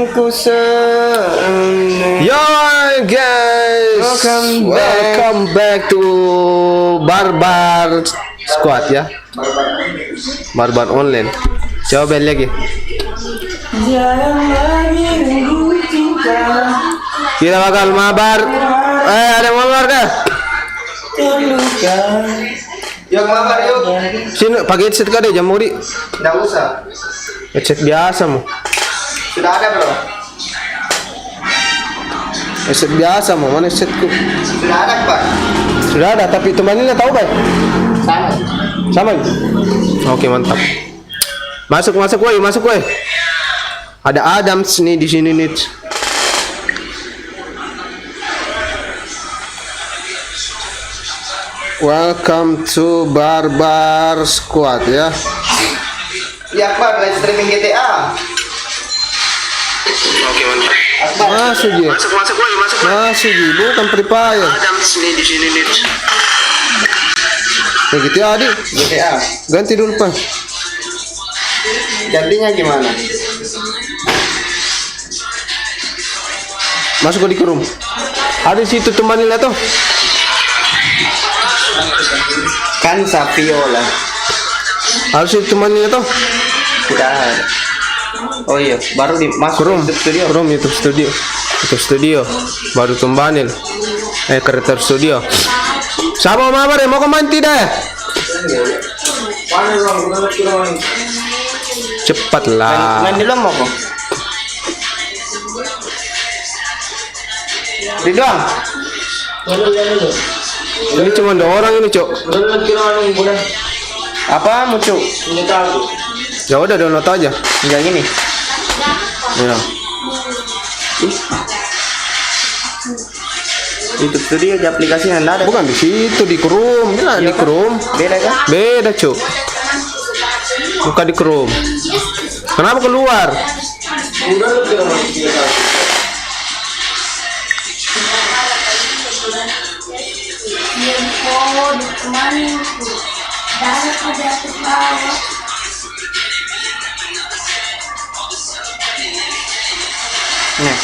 yang ku Yo guys, welcome back to Barbar Squad ya, Barbar Online. Coba balik lagi. Kita bakal mabar. Ada mabar kah? Yang mabar yuk. Sini pakai headset kah deh, jamuri. Nggak usah. Headset biasa mu. Sudah ada bro. Headset biasa mu, mana headsetku? Sudah ada pak. Sudah ada, tapi temannya tahu kan? Sama. Sama. Oke mantap. Masuk woi. Ada Adams nih di sini nih. Welcome to Barbar Squad ya. Ya Akbar, live streaming GTA. Oke mantap. Akbar. Masuk ji. Masuk ji, bukan Free Fire. Adams nih di sini nih. Ya gitu ya Adi. GTA. Ganti dulu Pak. Gantinya gimana? Masuk di room. Ada di situ teman lihat tuh. Kan Saviola. Harus itu teman lihat tuh. Tidak ada. Oh iya, baru masuk Room YouTube studio. Room YouTube studio. YouTube studio. Baru tumbanin. Creator studio. Siapa mau mabar ya? Mau main tidak ya? Cepatlah. Main di dalam apa? Di doang. Ini cuma 2 orang ini, Cok. Apa muncul? Ya udah download aja. Yang ini. Ya. YouTube studio di aplikasi yang ada. Bukan di situ di Chrome. Bilang di Chrome. Beda kan? Beda, Cok. Bukan di Chrome. Kenapa keluar? Nah.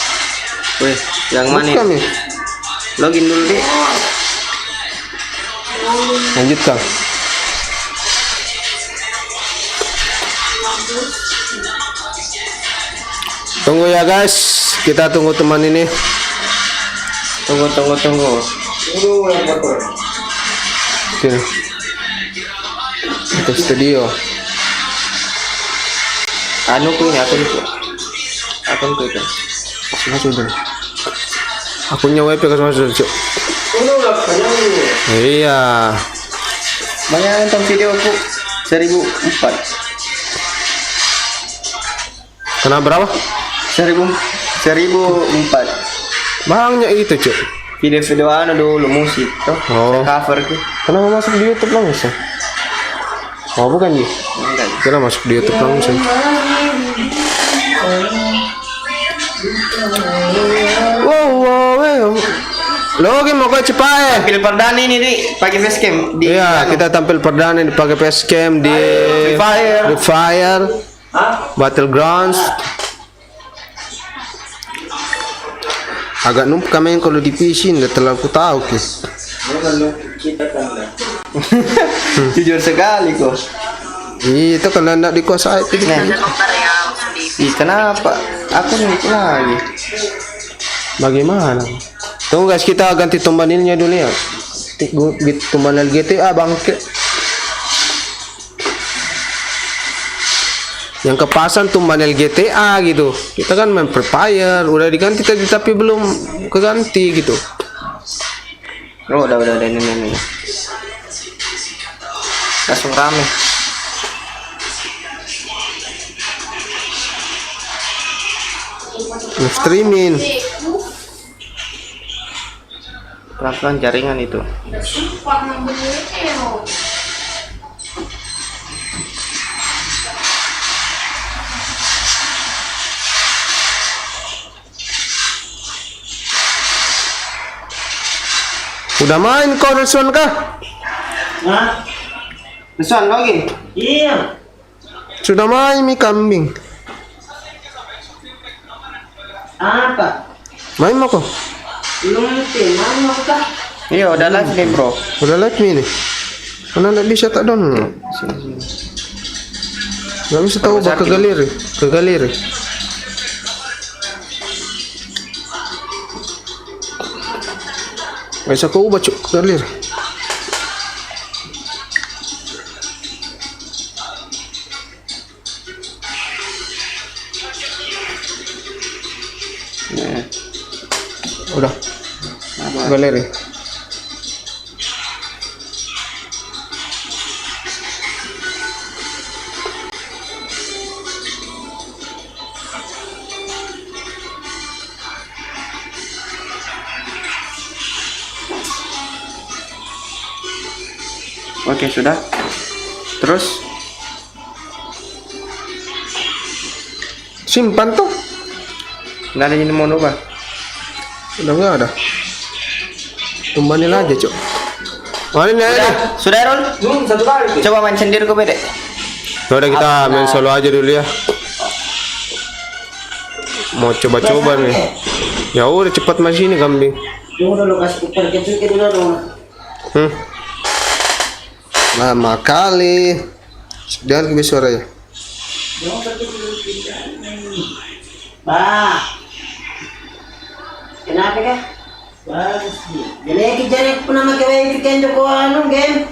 Wih, yang mana? Bukan nih. Login dulu deh. Lanjutkan. Tunggu ya guys, kita tunggu teman ini. Tunggu. Sini. Itu studio. Anu ku ini akun ku itu. Masuk dulu. Akunnya WP kan masuk, Cok. Iya. Banyak nonton video aku 1004. Kena berapa? 1004. Banyak itu, Cok. Video-video anu dulu musik tuh. Oh. Cover ku. Kenapa masuk di YouTube langsung? Oh bukan Ji? Enggak. Kira masuk di YouTube langsung. Wow. Login mau ke Cipae. Tampil perdana ini di pakai facecam di Iya, anu. kita tampil perdana pakai facecam di Free Fire Battlegrounds. Agak numpuk kami kalau di PC nggak terlalu tahu guys. Jujur sekali kok. Itu kalau tidak dikuasai itu. Nah. Ih, kenapa? Aku nih lagi. Bagaimana? Tunggu guys, kita ganti tumbanilnya dulu ya. Tumbanil GTA bangke. Yang kepasan tumbanil GTA gitu. Kita kan main Free Fire, udah diganti tadi tapi belum keganti gitu. Oh, udah ini. Langsung rame. Streaming. Pelan-pelan jaringan itu. Udah main kau Rizwan kah? Hah? Rizwan login. Iya. Sudah main mie kambing. Apa? Main mo ko. Belum tim, mana kah? Iya, udah live nih, bro. Udah live nih. Mana nggak bisa tak download? Nggak bisa tahu ke galeri. Ke galeri. Nggak bisa kau ubah cuk ke galeri. Nah, Udah. Galeri. oke, sudah. Terus Simpan tuh. nggak ada yang mau nubah. Udah nggak ada. Tumbanin aja cuk. Mana nih aja? Sudah, Rol? Satu kali. Coba main sendiri kok, Bede. Udah kita main solo aja dulu ya. Mau coba-coba nih. Ya udah cepat main sini kambing. Tunggu dulu kasih kuper kecil dulu dong. Lama kali. Jangan lebih suara ya. Bah. Kenapa kah? Bagus. Jadi kita pernah makai weekend Joko anu game.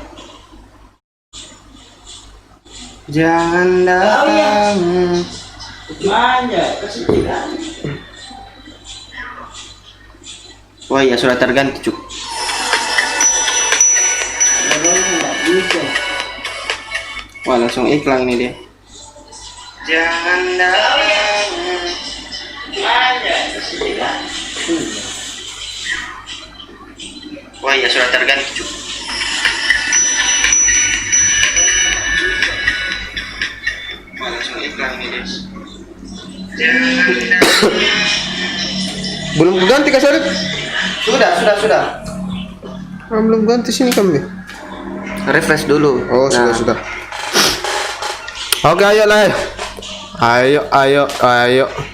Jangan datang. Aja, kasih tiga. Wah, ya sudah terganti, cuk. Wah, langsung iklan nih dia. Jangan datang. Aja, kasih tiga. Wah, ya sudah terganti, cuk. Wah, langsung iklan nih dia. Belum ganti Kak Syarif? Sudah. Belum ganti sini kambing. Refresh dulu. Oh, Nah, sudah. Oke, ayo lah. Ayo.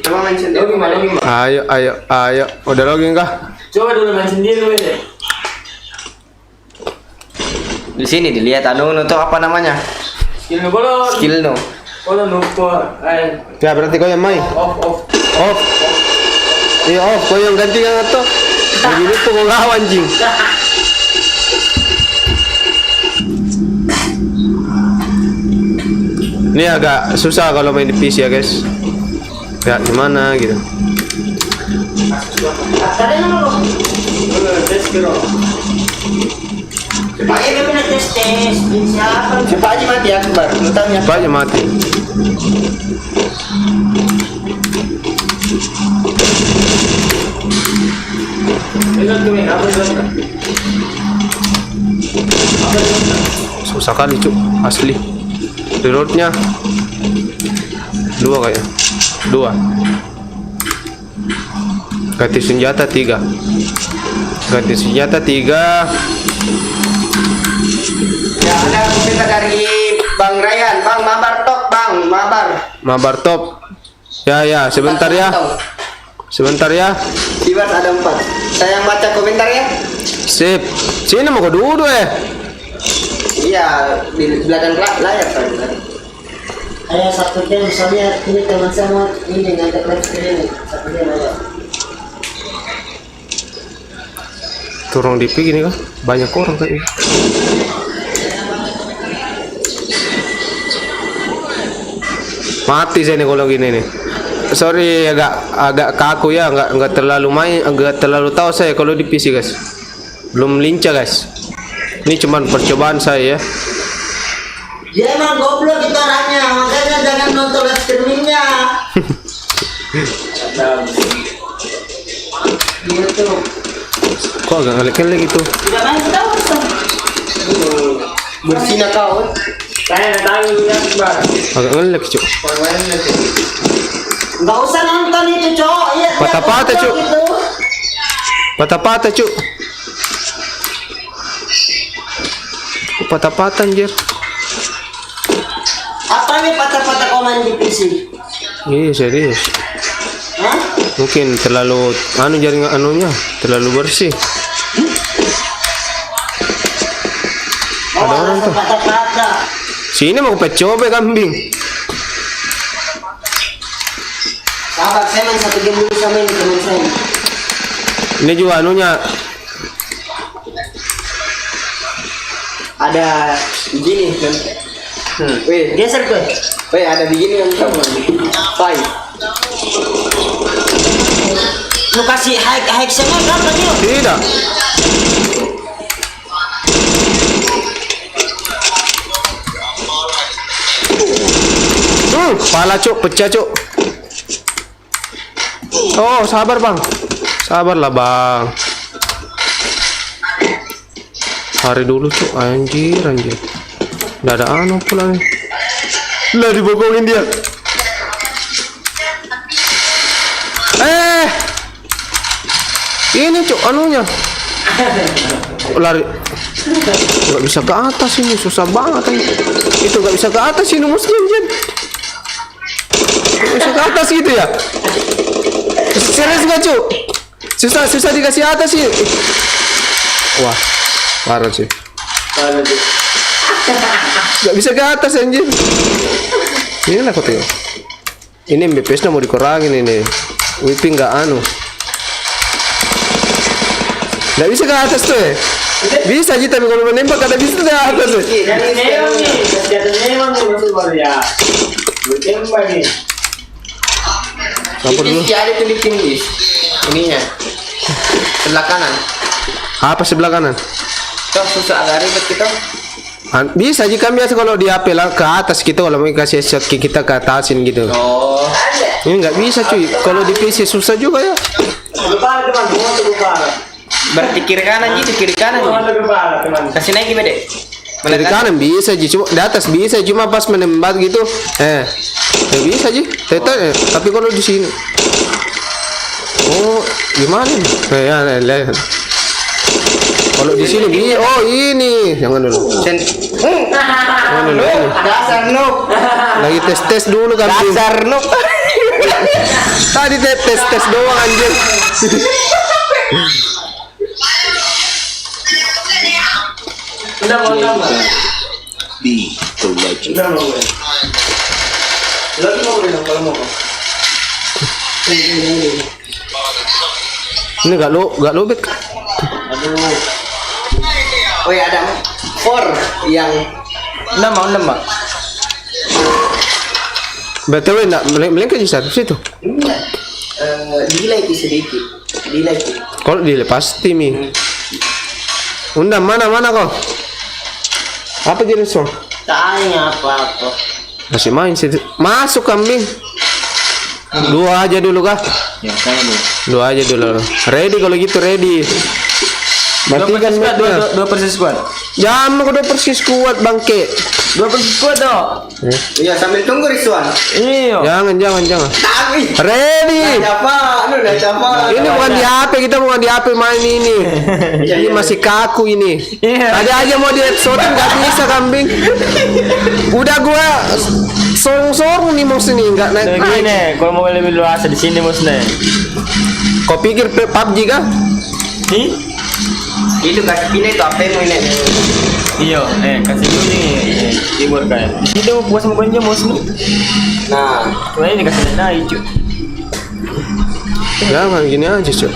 Coba main sendiri. Ayo. Udah login kah? Coba dulu main sendiri dulu. Di sini dilihat anu tuh apa namanya? Skill bolon. Skill no. Bolon lupa. Ya berarti kau yang main. Off. Off. Iya off. Kau yang ganti yang atau? Begini tuh kau ngelawan anjing. Ini agak susah kalau main di PC ya guys. Ya gimana gitu. Tadi nama lo. Tes kiro. Pakai kami nak tes. Siapa? Siapa aja mati Akbar? Lu tanya. Apa aja mati. Susah kali cuk, asli. Reloadnya 2 kayaknya. 2. Ganti senjata 3. Ganti senjata 3. Ya, ada komentar dari Bang Ryan, Bang Mabar Tok, Bang Mabar. Mabar top. Ya, sebentar ya. Sebentar ya. Viewers ada 4. Saya yang baca komentar ya. Sip. Sini mau kau duduk Iya, di belakang layar tadi. Saya satu jam misalnya ini teman saya ini ngajak live streaming satu jam aja. Turun di gini kan banyak orang kayaknya. Mati saya nih kalau gini nih. Sorry agak kaku ya, nggak terlalu tahu saya kalau di PC guys. Belum lincah guys. Ini cuman percobaan saya ya. Dia emang goblok itu orangnya, makanya jangan nonton live streamingnya. Gitu. Kok agak ngelek-ngelek gitu. Tidak main tahu Bersina kau. Saya datang ya, Bang. Agak ngelek cuk. Enggak usah nonton itu, Cok. Iya. Patah-patah, Cuk. Gitu. Patah-patah cuk. Patah-patah anjir. Apa nih patah-patah komen di PC? Iya serius. Hah? Mungkin terlalu jaringan anunya terlalu bersih. Ada orang tuh. Kata-kata. Sini mau coba kambing. Sahabat saya main satu game dulu sama ini teman saya. Ini juga anunya. Ada begini kan. Weh, Geser tuh. weh ada begini kan kamu. Pai. Lu kasih high semua kan tadi lo? Tidak. Pala cuk, pecah cuk. Oh, sabar bang. Sabarlah bang. Hari dulu cuk, anjir. Nggak ada anu pula nih. Lah dibogongin dia. Ini cuk anunya. Lari. Nggak bisa ke atas ini, susah banget ini. Itu nggak bisa ke atas ini mesti anjir. Nggak bisa ke atas gitu ya. Serius nggak cuk? Susah dikasih atas sih. Wah, parah sih. Nggak bisa ke atas anjir. Ini lah kok. Ini MBPS-nya mau dikurangin ini. Whipping nggak anu. Nggak bisa ke atas tuh ya? Bisa aja tapi kalau menembak kada bisa ke atas tuh. Apa dulu? Ini ada tuh di tinggi. Ininya. Sebelah kanan. Apa sebelah kanan? Tuh susah agak ribet kita. Bisa aja kan biasa kalau di HP lah ke atas gitu kalau mau kasih shot kita ke atasin gitu. Oh. Ini nggak bisa cuy. Kalau di PC susah juga ya. Berarti kiri kanan gitu, kiri kanan. Kasih naik gimana deh? Kiri kanan bisa aja, cuma di atas bisa cuma pas menembak gitu. Ya bisa aja. Tapi kalau di sini, oh gimana? Ya. Kalau di sini oh ini jangan dulu. Jangan dulu. Dasar noob. Lagi tes dulu kan. Dasar noob. Tadi tes doang anjir. Udah mau nambah. Be the legend. Udah mau. Lagi mau bilang kalau mau. Ini gak lobet. Aduh. Oh ya ada 4 yang nambah. BTW enggak melengket di situ. Enggak. Delay sedikit. Delay. Kalau dilepas tim ini. Undang mana kau? Apa jenis song? Tanya apa-apa. Masih main sih. Masuk kambing. 2 aja dulu kah? Ya, sana dulu. 2 aja dulu. Ready kalau gitu ready. Matikan mic-nya. 2 persis squad. Jam aku 2 persis kuat bangke. 2 persis squad dong. Iya sambil tunggu Rizwan. Iya. Jangan. Tapi. Ready. Udah siapa? Ini bukan di HP, kita bukan di HP main ini. Ini masih kaku ini. Iya. Ada aja mau di episode nggak bisa kambing. Udah gua sorong nih mus ini nggak naik. Gini, kalau mau lebih luas di sini musnya. Kau pikir PUBG kah? Nih? Itu kasih pindah itu apa yang ini? Iya, kasih dulu nih timur kayak. Di sini mau puas mukanya mus nih. Nah, Cuma ini kasih naik cuy. Jangan gini aja cok.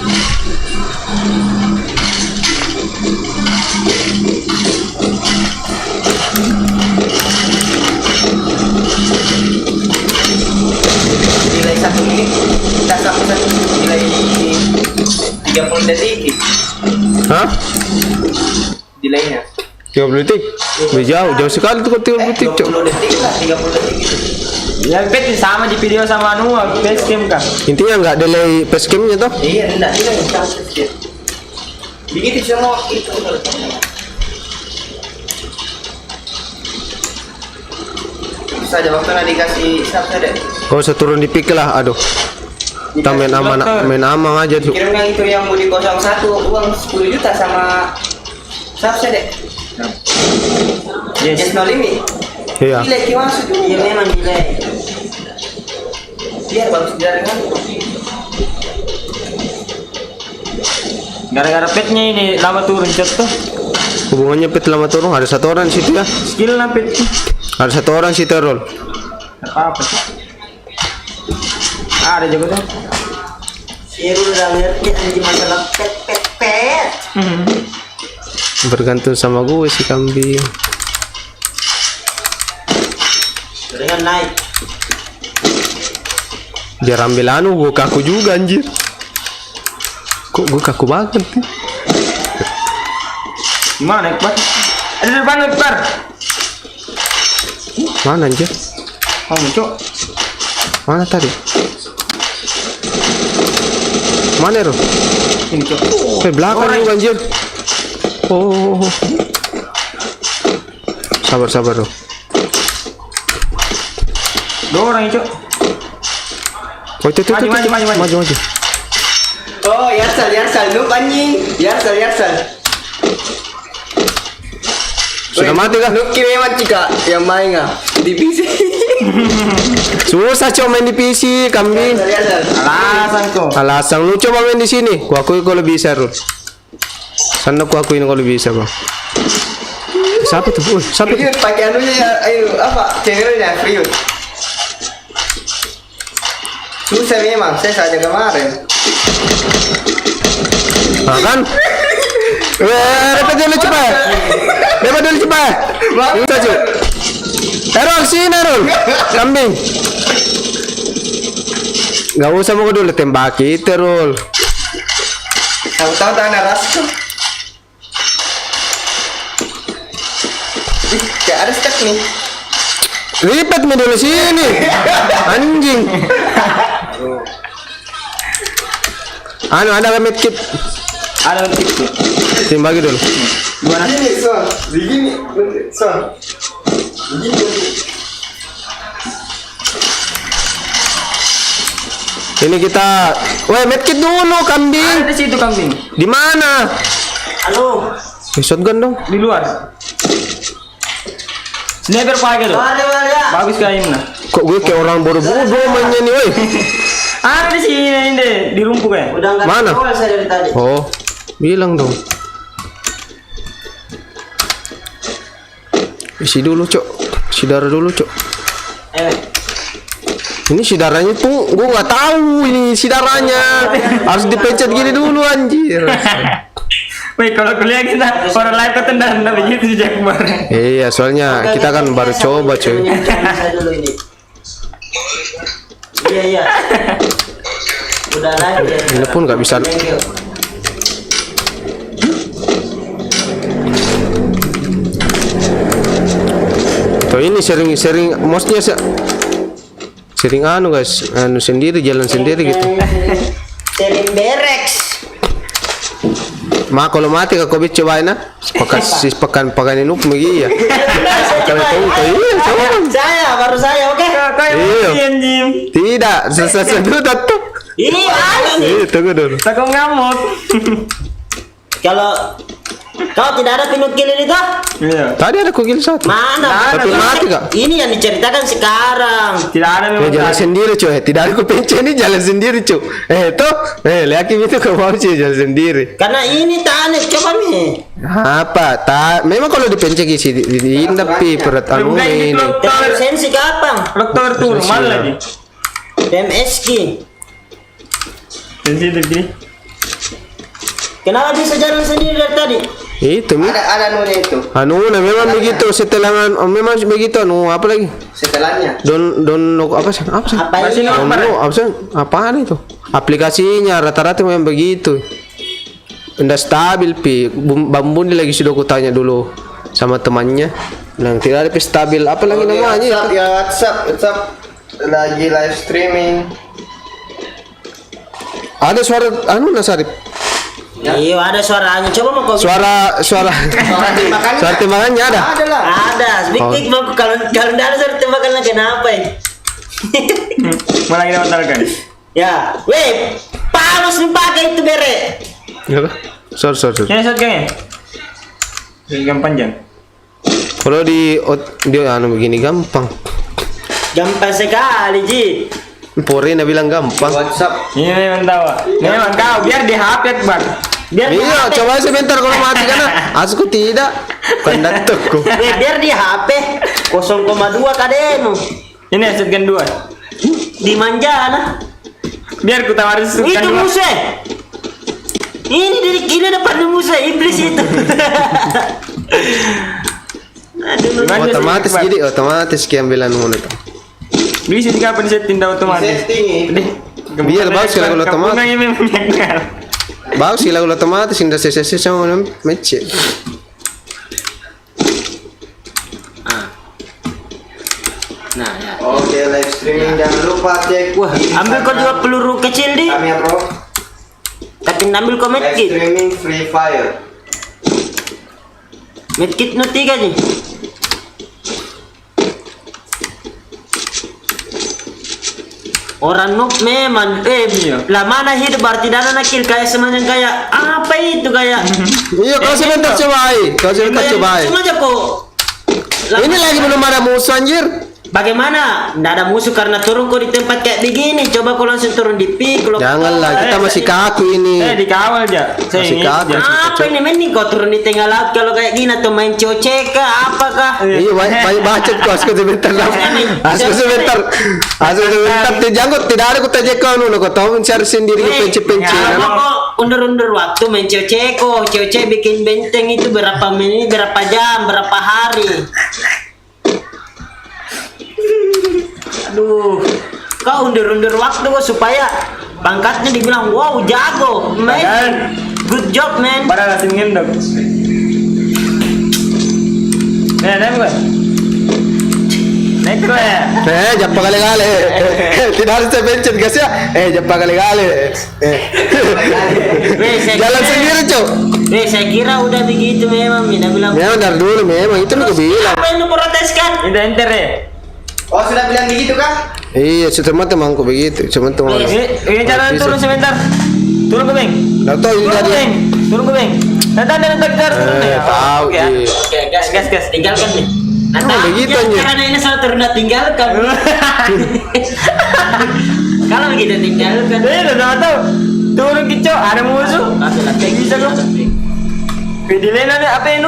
delay 1 menit. Kita sampai 1 delay 30 detik. Hah? Delaynya. 30 detik? Jauh sekali tuh 30 detik cok. 20 detik lah, 30 detik gitu. Ya bet sama di video sama anu facecam kan. Intinya nggak delay facecamnya toh? Iya, enggak sedikit. Begitu semua itu. Saja waktu nanti dikasih siapa deh. Kau usah turun di pikir lah, aduh. Kita main aman aja tuh. Kirim yang itu yang mau di 01 uang 10 juta sama siapa deh. Yes. No limit. Iya. Gila kiwas itu. Iya memang delay. Biar bagus jaringan. Gara-gara petnya ini lama turun cot tuh. Hubungannya pet lama turun, ada satu orang situ ya. Skill lah pet. Ada satu orang situ roll. Apa sih? Ada juga tuh. Seru udah ngerti anjing masalah pet. Bergantung sama gue si kambing. Dengan naik. Biar ambil anu gue kaku juga anjir. Kok gue kaku banget sih? Gimana Ekbar? Ada di depan Ekbar. Mana anjir? Oh muncul. Mana tadi? Mana Ro? Ini cok. Belakang juga anjir. Oh. Sabar Ro. Dua orang cok. Oh, itu. Maju. Oh, Yarsal, lu anjing. Yarsal. Sudah mati kah? Lu kireman cika yang main ah di PC. Susah coba main di PC, kambing. Yarsal. Alasan kok. Alasan lu coba main di sini. Ku akui kalau bisa, Ro. Sana ku akuin kalau bisa, Bang. Siapa tuh? Siapa tuh? Friut pakai anunya ya, ayo apa? Channelnya Friut. Susah memang, saya saja kemarin. Nah, kan? Dapat dulu cepat. Bisa cu. Erol sini Erol. Kambing. Gak usah mau dulu tembak kita Erol. Tahu-tahu tanah rasa. Kayak ada stuck nih. Lipat mi dulu sini. Anjing. Anu ada medkit. Ada tip tuh. Tim bagi dulu. Gimana? Begini, Son. Ini kita, medkit dulu kambing. Ada di situ kambing. Di mana? Halo. Shotgun dong. Di luar. Sniper pakai tuh. Mari. Bagus kali ini. Kok gue kayak orang bodoh-bodoh mainnya nih, woi. Ada di sini ini di rumput ya. Udah enggak Mana? tahu saya dari tadi. Oh, bilang dong. Isi dulu, Cok. Sidara dulu, Cok. Ini sidaranya tuh gue nggak tahu ini sidaranya. Harus dipencet gini dulu anjir. Woi, kalau kuliah kita orang live ketendang begitu sejak kemarin. Iya, soalnya kita kan baru coba, cuy. Saya dulu ini. Iya. Udah live ya. Ini pun nggak bisa. Tuh ini sering mosnya sering anu guys, anu sendiri jalan sendiri gitu. Sering berex. Kalau mati kau cobain na? Pakan inuk megi ya. Kalau itu iya, coba. Baru saya, oke? Iya. Anjing. Tidak, sesuatu tuh. Iya. Tunggu dulu. Takut ngamuk. Kalau kau tidak ada pinukil ini toh? Iya. Tadi ada kugil satu. Mana? Tapi mati kak. Ini yang diceritakan sekarang. Tidak ada Ya, memang. jalan sendiri cuy. Tidak ada kupencet ini jalan sendiri cuy. Lihat itu kau mau sih jalan sendiri. Karena ini tanya, coba nih. Apa? Memang kalau dipencet isi di tapi berat anu Bukan ini ini. Sensi kapan? Dokter turun mana lagi? PMSG. Sensitif gini. Kenapa bisa jalan sendiri dari tadi? Itu mi. Ada anunya itu. Anu memang begitu setelah memang begitu anu apa lagi? Setelahnya. Don apa sih? Apa sih? Apa ini? Apa sih? Apaan itu? Aplikasinya rata-rata memang begitu. Nggak stabil pi. Bambu ini lagi sudah kutanya dulu sama temannya. Bilang tidak ada pi stabil. Apa lagi namanya? WhatsApp. Lagi live streaming. Ada suara anu Nasarip. Iya, ada suaranya. Coba mau kau. Suara tembakannya. suara tembakannya ada. Ada lah. Ada. Sedikit mau kalau tidak ada suara tembakan lagi kenapa ini? Malah kita batalkan. Ya, weh, palus nih pakai itu bere. Apa? Sorry. Ini shot kayaknya. Yang panjang. Kalau dia anu begini gampang. Gampang sekali, Ji. Pori bilang gampang. WhatsApp. Ini memang tahu. Memang kau biar di HP Bang. Biar di Iya, HP. coba sebentar kalau mati karena aku tidak. Pendatuku. Biar di HP 0,2 kadenu. Ini setkan 2. Dimanja nah. Biar ku tawarin setkan Itu 2. musuh. Ini dari kiri depan musuh iblis itu. Aduh, Gimana sih, Otomatis Iqbal? jadi otomatis kiambilan ngono tuh. Bisa di kapan saya tindak otomatis? Setting. Biar bagus kalau otomatis. Kamu memang menyengal. Bagus sih lagu otomatis indah sesi sama match. Nah, ya. Oke, live streaming jangan lupa cek. Wah, ambil kau juga peluru kecil di. Kami ya bro. Tapi ambil kau Live medkit. streaming Free Fire. Medkit no 3 nih. Orang noob memang lah mana hidup berarti dana nakil kayak semacam kayak apa itu kayak Iya, kau sebentar coba kau sebentar coba cuma aja kok Ini lagi belum ada musuh anjir. bagaimana nggak ada musuh karena turun kok di tempat kayak begini coba kau langsung turun di pik lo Janganlah, kita masih kaku ini. Dikawal aja. Saya Masih ingin kaku. apa ini mending kau turun di tengah laut kalau kayak gini atau main coce kah apakah Iya, banyak bacot kau. Aku sebentar lah. Aku sebentar. Janggut tidak ada kata kau nuno. Kau tahu mencari sendiri penci-penci. Kalau kok undur-undur waktu main coce kok coce bikin benteng itu berapa menit berapa jam berapa hari aduh kau undur-undur waktu kok supaya pangkatnya dibilang wow jago man good job man Para lasin ngendok. Naik gue. Naik gue. Japa kali-kali. Tidak harus saya pencet guys ya. Japa kali-kali. Jalan sendiri cok. saya kira udah begitu memang Mina bilang Memang dari dulu memang itu lu bilang. apa yang lu proteskan Ini enter ya. Oh, sudah bilang begitu kah? Iya, cuma temanku begitu. Cuma teman. Ini jalan turun sebentar. Turun ke Beng. Nggak tahu ini Turun ke tadi. Beng. Turun ke Beng. Nanti kita harus turun ya. Tahu. Oke, ya. Iya. oke gas tinggalkan nih begitu anjir. karena ini salah turun tinggalkan kalau begitu tinggalkan Udah tahu. Turun kicau ada musuh. Bisa kok. Video lain ada apa ini?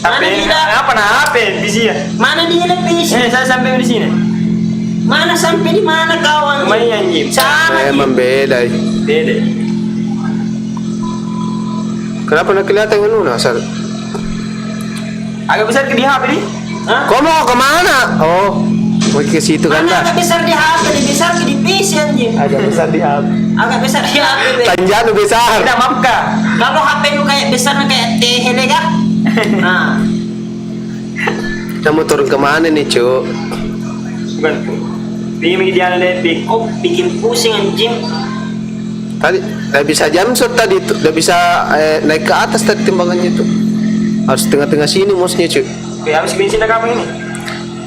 Mana tidak? Apa nah apa di sini? mana dia lebih Saya sampai di sini. mana sampai di mana kawan Lumayan Jim. sama Memang beda. Beda. Kenapa nak kelihatan kan Nuna asal? Agak besar ke di HP nih. Hah? Kau mau kemana? Oh, mau ke situ kan mana dah. agak besar di HP lebih besar di PC anjing Agak besar di HP. agak besar di HP be. Tanjanu besar. Tidak maaf kak. Kalau HP lu kayak besar kayak tehele kah nah Kita mau turun kemana nih cuk? Bukan. Bikin median lepik. kok bikin pusing anjing Tadi udah bisa jam shot tadi tuh, udah bisa naik ke atas tadi timbangannya tuh. Harus tengah-tengah sini musuhnya cuy. Oke, habis bensin dah kapan ini?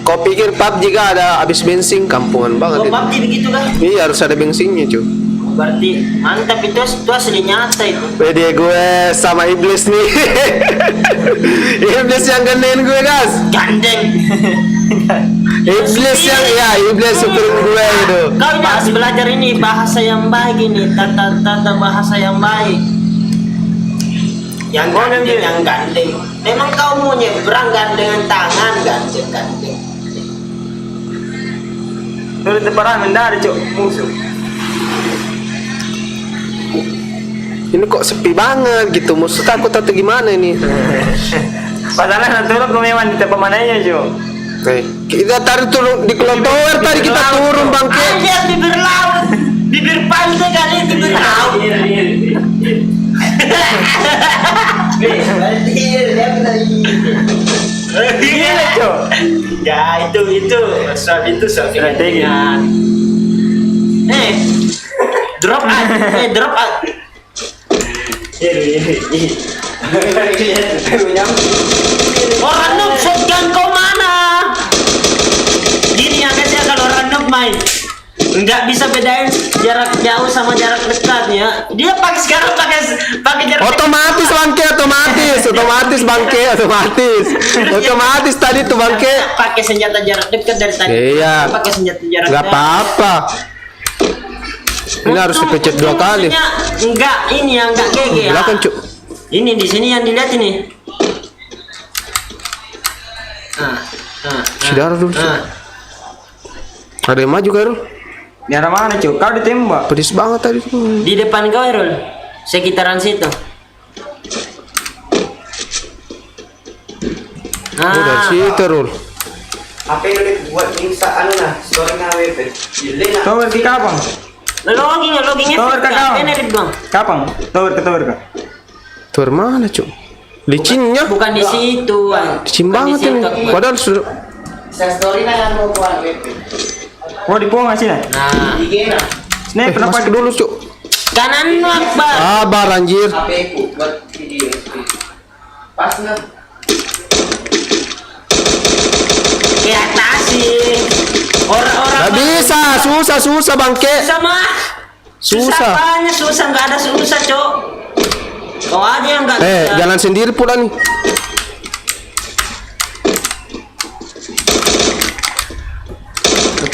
Kau pikir PUBG gak ada habis bensin kampungan banget kok itu. PUBG begitu kah Iya harus ada bensinnya cuy. berarti mantap itu asli nyata itu Wede gue sama iblis nih. Iblis yang gedein gue guys. gandeng Iblis yang iblis superin gue itu. kau ini harus belajar ini bahasa yang baik ini tata bahasa yang baik yang gandeng memang kau mau nyebrang gandengan tangan gandeng Turun teparan mendarat cok musuh. Ini kok sepi banget gitu. Musuh takut atau gimana ini? Padahal nanti turun ke memang di tempat mananya cok. Kita tarik turun di klotower tadi kita turun bangke. lihat bibir laut bibir pantai kali bibir laut Gila cok. ya itu soal Strategi. drop out orang noob shotgun kau mana gini ya guys ya kalau orang noob main nggak bisa bedain jarak jauh sama jarak dekatnya dia sekarang pakai jarak Otomatis bangke, otomatis tadi tuh bangke. pakai senjata jarak dekat dari tadi Iya. pakai senjata jarak Gak jauh. apa-apa. Ini harus dipencet 2 kali. Maksudnya enggak ini yang enggak GG ya. Belakang, Cuk. Ini di sini yang dilihat ini. Saudara dulu, Cuk. Ada yang maju, Kairul? Di arah mana, Cuk? Kau ditembak. Pedis banget tadi tuh. Di depan kau, Erul. Sekitaran situ. Oh, dari situ, Rul. Apa yang udah buat bisa anu nah, story na WP. Yun na. Tower di kapang. Logging Tower ka kau. Enerit bang. Kapang. Tower ka. Tower mana, Cuk? Licinnya. Bukan di situ. Licin Bukan di banget ini. situ. Padahal sudah. Sa story na yang mau buat WP. Oh, di Ponga sini. Nah, Sige na. Snap kenapa Masuk dulu, Cuk. kanan lu Akbar. Sabar, anjir. HP ku buat video. Pas na. Ke atas sih. Orang-orang Gak bisa, susah bangke. sama. Susah. Apanya susah, nggak ada susah, Cok. Kau aja yang nggak bisa. Jalan sendiri pula nih.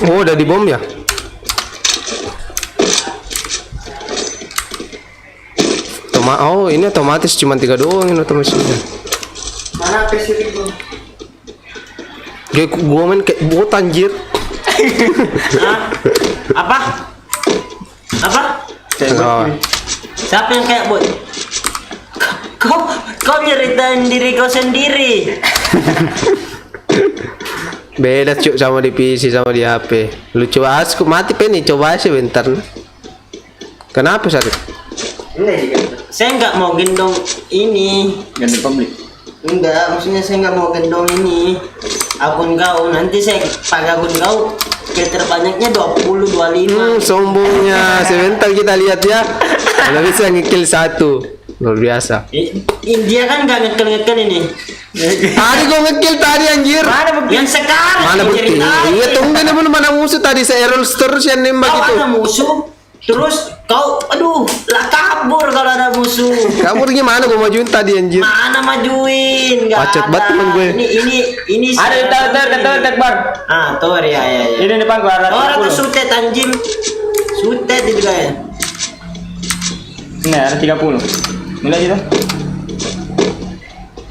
Oh, udah dibom ya? Oh, ini otomatis cuma 3 doang ini otomatisnya. Mana HP sih itu? Gua main kayak bot anjir. Hah? Apa? Oh. Siapa yang kayak bot? Kau nyeritain diri kau sendiri. Beda, Cuk, sama di PC sama di HP. Lucu asku mati nih, coba aja bentar. Kenapa, Sarip? Ini sih kan. Saya nggak mau gendong ini. Ganti publik. Enggak, maksudnya saya nggak mau gendong ini akun kau. Nanti saya pakai akun kau filter banyaknya 20, 25. Sombongnya. Sebentar kita lihat ya. Kalau bisa ngekill 1. Luar biasa. Dia kan nggak ngekel ini. Tadi gua ngekill tadi anjir. Mana bukti? Yang sekarang Mana bukti? diceritain. Iya, tunggu ini mana musuh tadi saya Errol terus yang nembak Kau itu. ada musuh, terus kau, aduh, lah kabur kalau ada musuh. Kamu gimana gua majuin tadi anjir? Mana majuin? Nggak Macet ada. banget temen gue. Ini. Ada tower Bar. Ah, tower ya. Ini depan gua arah Orang tuh 30. sutet anjing. Sutet itu kayak. Ini ada 30. Mulai kita.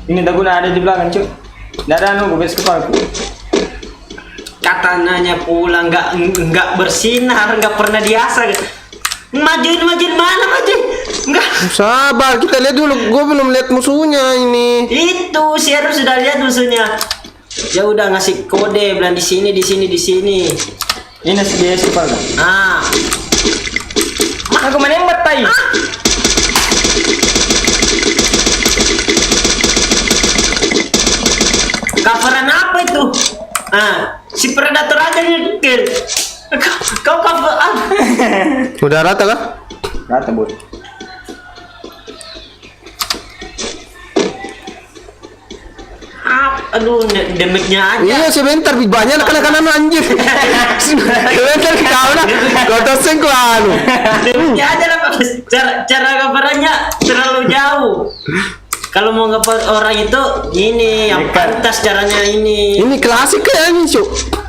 Ini Daguna ada di belakang, Cuk. Nggak ada anu, gue kepala. Katananya pula nggak bersinar, nggak pernah diasah. Majuin mana majuin? Enggak. Sabar, kita lihat dulu. Gua belum lihat musuhnya ini. Itu si Heru sudah lihat musuhnya. Ya udah ngasih kode bilang di sini. Ini SBS kepala. Ah, Aku menembak tai. coveran apa itu? Ah, si predator aja nyekel. Kau cover ah. Udah rata kah? Rata, Bos. Aduh, damage-nya aja. Iya, sebentar banyak kanan anjir. Sebentar kau lah. Kau dosen ku anu. Damage-nya aja lah, Pak. Cara coverannya terlalu jauh. Kalau mau cover orang itu ini yang pantas caranya ini. Ini klasik kayaknya, Cuk.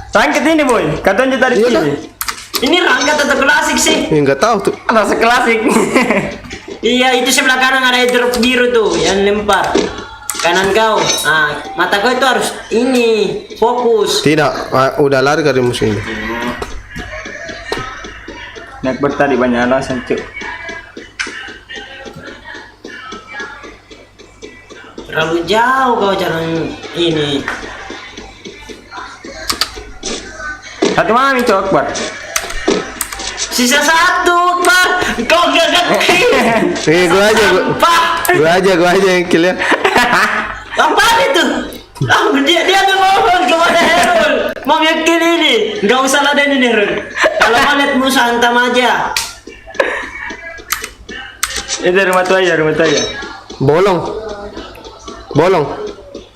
Rangkit ini, Boy. Katanya tadi Iya, sini. Ini rangka atau klasik sih? Enggak tahu tuh. Rasa klasik. Iya, itu sebelah kanan ada drop biru tuh yang lempar. Kanan kau. Nah, mata kau itu harus ini fokus. Tidak, udah lari dari musuh ini. Naik bertadi banyak alasan, Cuk. Terlalu jauh kau jalan ini. Satu mana nih, Cuk, Akbar? Sisa satu, Pak. Kau gak ngerti. Gua aja yang kill ya. Apaan itu? Dia tuh ngomong kepada Herul. Mau yakin ini. Gak usah ladenin Herul. Kalau mau lihat musuh hantam aja. Itu rumah tua aja. Bolong.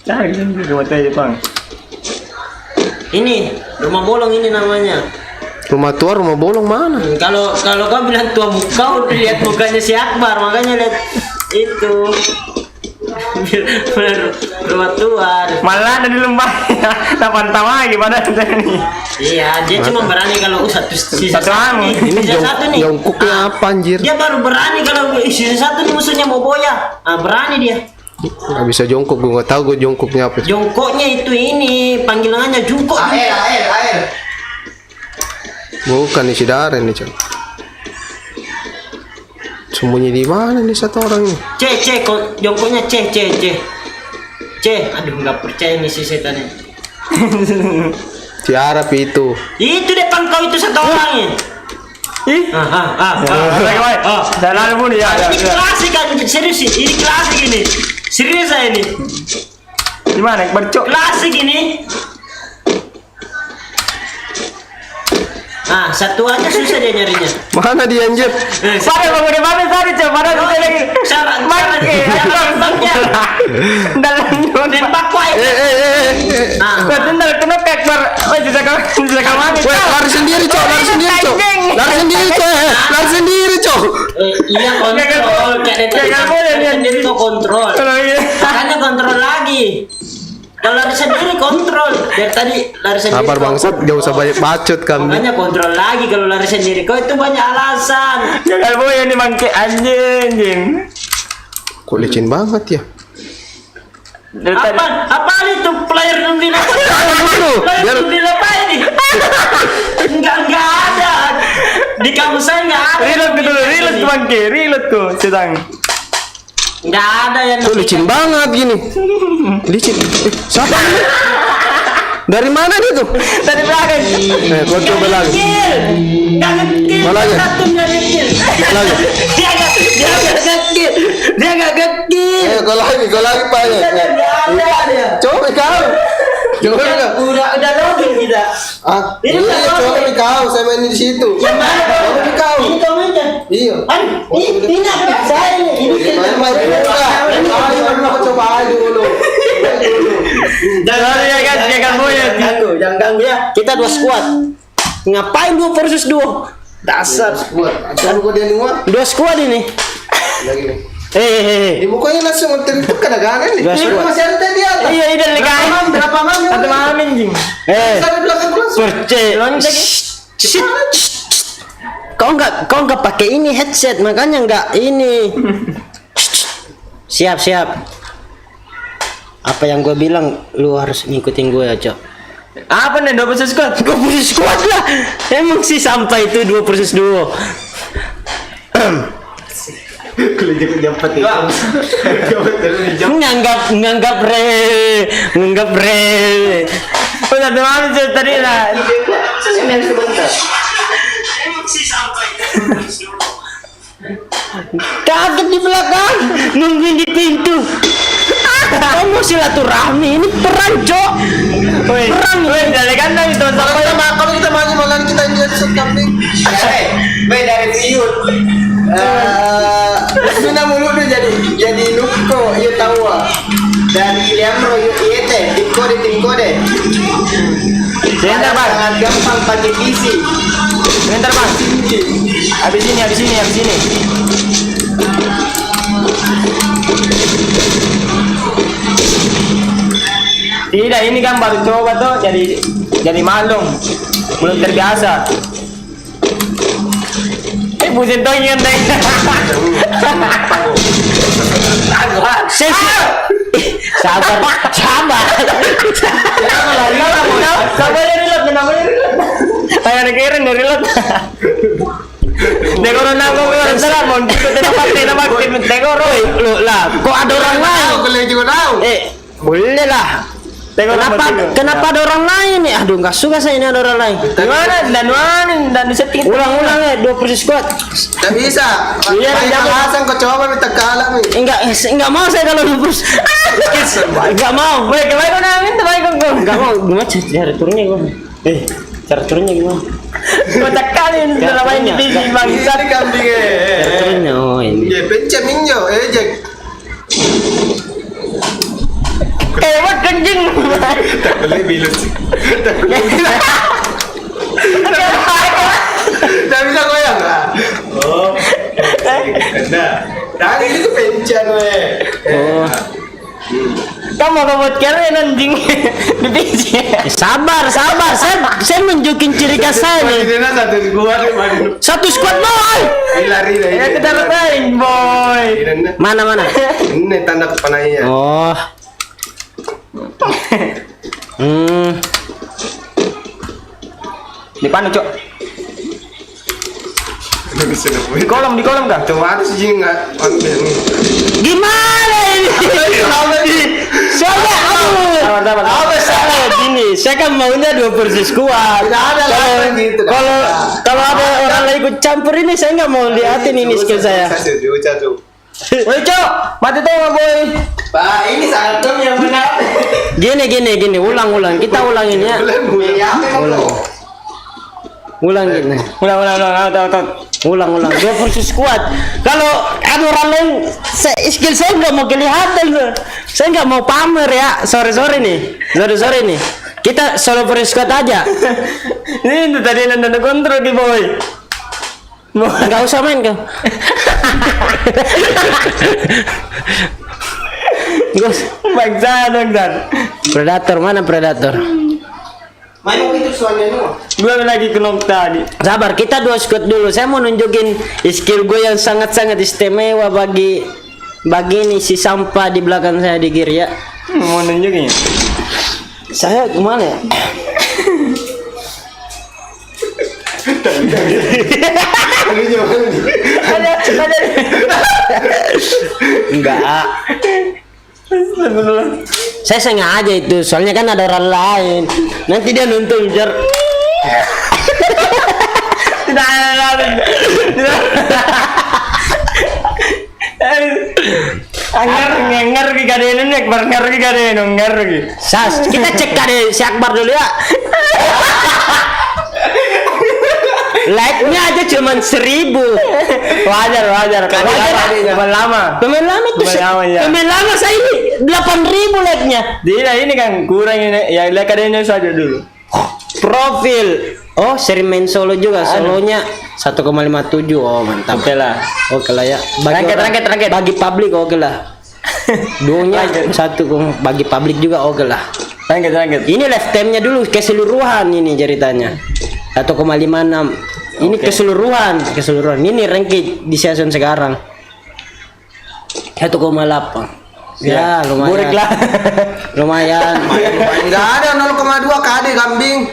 Cari sini rumah tua aja, Bang. Ini rumah bolong ini namanya. Rumah tua, rumah bolong mana? Kalau kau bilang tua muka, lihat mukanya si Akbar, makanya lihat itu. Bertuan. Malah ada di lembah. Tak pantau lagi pada ini. Iya, dia cuma berani kalau sisa Satu satu nih. Ini Sisa satu nih. jongkoknya apa anjir? Dia baru berani kalau sisa satu nih musuhnya mau boya. Ah, berani dia. Gak bisa jongkok, gue gak tahu gue jongkoknya apa. Jongkoknya itu ini panggilannya jongkok. Air. Bukan isi darah nih, Cok. Sembunyi di mana nih satu orang ini? Jongkoknya C. Aduh, nggak percaya nih si setan ini. Si Arab itu. Itu depan kau itu satu orang ini. Ih. Jalan pun ya. Ini klasik kan, serius sih. Ini klasik ini. Serius saya ini. Gimana? Bercok. Klasik ini. Ah, satu aja susah dia nyarinya. Mana dia anjir? Pada bangun di mana tadi coba pada kita lagi. Syarat Tembaknya. Dalam nembak kuai. Eh. Kau tendal kena kekbar. Oh, bisa kawan. Weh, lari sendiri, Cok. Lari sendiri, Cok. Lari sendiri, Cok. Iya kontrol. Jangan boleh dia Sendiri tuh kontrol. Kalau iya. Makanya kontrol lagi. Kalau lari sendiri kontrol. Dari tadi lari sendiri. Sabar bangsat, gak usah banyak bacot kami. Makanya kontrol lagi kalau lari sendiri. Kau itu banyak alasan. Jangan boleh ini mangke anjing. Kok licin banget ya? Apa itu player nungguin apa? Dulu, Player nungguin apa ini? Enggak ada. Di kampus saya enggak ada. Reload mangke, reload tuh sedang. Enggak ada yang Kok licin banget gini? Licin. Siapa ini? Dari mana dia tuh? Dari belakang. Kau coba lagi. Enggak ngekil. Mau lagi? Satunya ngekil. Lagi. Dia enggak ngekil. Dia enggak ngekil. Kau lagi Pak. Enggak ada dia. Coba kau. Udah login kita. Ini Iya, udah coba login. kau. Saya main di situ. Yang mana? Coba kau. Ini kau aja. Iya. Ini apa saya ini? Coba aja dulu. Jangan boleh. Jangan ganggu ya. Kita 2 squad. Ngapain 2 versus 2? Dasar. Jangan gua dia nuar. 2 squad ini. Lagi nih. Hehehe. Di mukanya langsung terbentuk kadang-kadang nih. Dua squad. Masih ada di atas. Iya, ini Berapa mam? Berapa mam? Satu malam anjing. Ada di belakang langsung. Shit. Kau nggak pakai ini headset, makanya nggak ini. Siap. Apa yang gue bilang, lu harus ngikutin gue ya, Cok. Apa nih 2 versus squad? 2 versus squad lah. Emang sih sampai itu 2 versus 2. Nganggap re. Udah teman tadi lah. Kaget di belakang, nungguin di pintu. Kamu silaturahmi, ini perang, Cok. Perang. Dari kandang itu sampai Kalau kita maju malah kita ini set kambing. Dari Piut. Sudah mulu tuh jadi Nuko, iya tahu dari Liamro, iya tim kode. Sebentar, Bang. Sangat gampang pakai PC. Sebentar, Bang. Habis ini. Tidak, ini kan baru coba tuh jadi malum. Belum terbiasa. Buset dong yang deh. Sabar. Kenapa dia reload? Ayo dikirim dari reload. Dekoro nanggo salah mau ikut tempat dekoro. Lu lah, kok ada orang lain? Boleh juga tahu. Boleh lah. Kenapa ada orang lain nih? Aduh, nggak suka saya ini ada orang lain. Gimana? Dan setting. Ulang ya, 2 versus squad. Tidak bisa. Iya, Banyak jangan. alasan kau coba minta kalah nih. Enggak mau saya kalau 2 versus. Enggak mau. Woi, kemarin kau nangin tuh baik kau. Enggak mau. Gimana cara turunnya gimana? Cara turunnya gimana? Kocak kali ini sudah main di TV bang. Bisa di kambing Cara turunnya ini. Ya pencet minyo, Jack. What kencing? Boleh bilus. Tidak bisa goyang lah. Oh. Nah, tadi itu pencet weh. Kamu mau buat keren anjing di PC. Sabar. Saya nunjukin ciri khas saya nih. Ini satu squad nih. Satu squad boy. Lari Ya kita rasain boy. Mana? Ini tanda kepanainya. Oh. Di mana, Cok? Di kolom kah? Coba harus sih nggak ambil nih. Gimana ini? Soalnya Sabar. apa salah gini? Saya kan maunya 2 persis kuat. Tidak ada lah gitu. Kalau ada orang lain ikut campur ini saya nggak mau liatin ini skill saya. Woi, Cok, mati tuh boy. Pak, ini satu yang benar. Gini, ulang. Kita ulangin ya. Ulang gini. Ulang. 2 persis kuat. Kalau ada orang lain, skill saya nggak mau kelihatan. Saya nggak mau pamer ya. Sorry nih. Kita solo versus squad aja. Ini tadi nanda kontrol di boy. Nggak usah main kau. Bangsa dong Dan. Predator mana predator? Main itu soalnya nu. Gue lagi kenok tadi. Sabar, kita 2 squad dulu. Saya mau nunjukin skill gue yang sangat-sangat istimewa bagi ini si sampah di belakang saya di gear ya. Mau nunjukin ya? Saya kemana ya? Enggak. Saya sengaja itu, soalnya kan ada orang lain. Nanti dia nonton jar. Tidak ada. Ngar ki kadenan nek ngar ki kadenan ngar ki. Sas, kita cek kade si Akbar dulu ya. Like-nya aja cuman 1000. Wajar. Pemain lama. Pemain lama itu ya. pemain lama saya ini 8.000 like-nya. Tidak, ini kan kurang ini. Ya lihat kadernya saja dulu. Profil. Oh, sering main solo juga. Solonya 1,57. Oh, mantap. Oke lah. Oke lah ya. Rangket. Bagi publik oke lah. Duonya 1 bagi publik juga oke lah. Rangket. Ini lifetime-nya dulu keseluruhan ini ceritanya. 1,56. Ini keseluruhan. Ini ranking di season sekarang. 1,8. Ya, lumayan. Buruk lah. Lumayan. Enggak ada 0,2 KD kambing.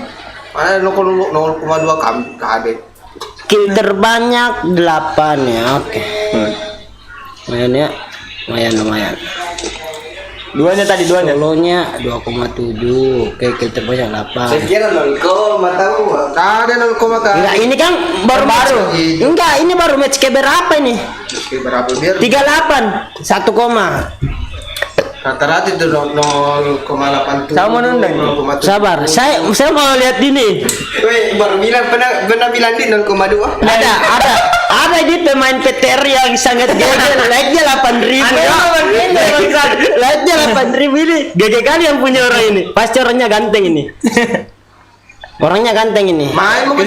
Ada 0,2 KD. Kill terbanyak 8 ya. Oke. Lumayan ya. Lumayan. Duanya. Solonya 2,7. Oke, kill terbanyak 8. Saya kira 0, tahu. Ada 0, Enggak, ini kan baru. Enggak, ini baru match ke berapa ini? berapa biar 38 1, rata-rata itu 0,87. Sama nundang. sabar. Saya mau lihat ini. Weh, baru pernah bilang di 0,2. Ada di pemain PTR yang sangat gede. Like-nya 8.000. Like-nya 8.000 ini. Gede kali yang punya orang ini. Pasti orangnya ganteng ini. Orangnya ganteng ini. Main mungkin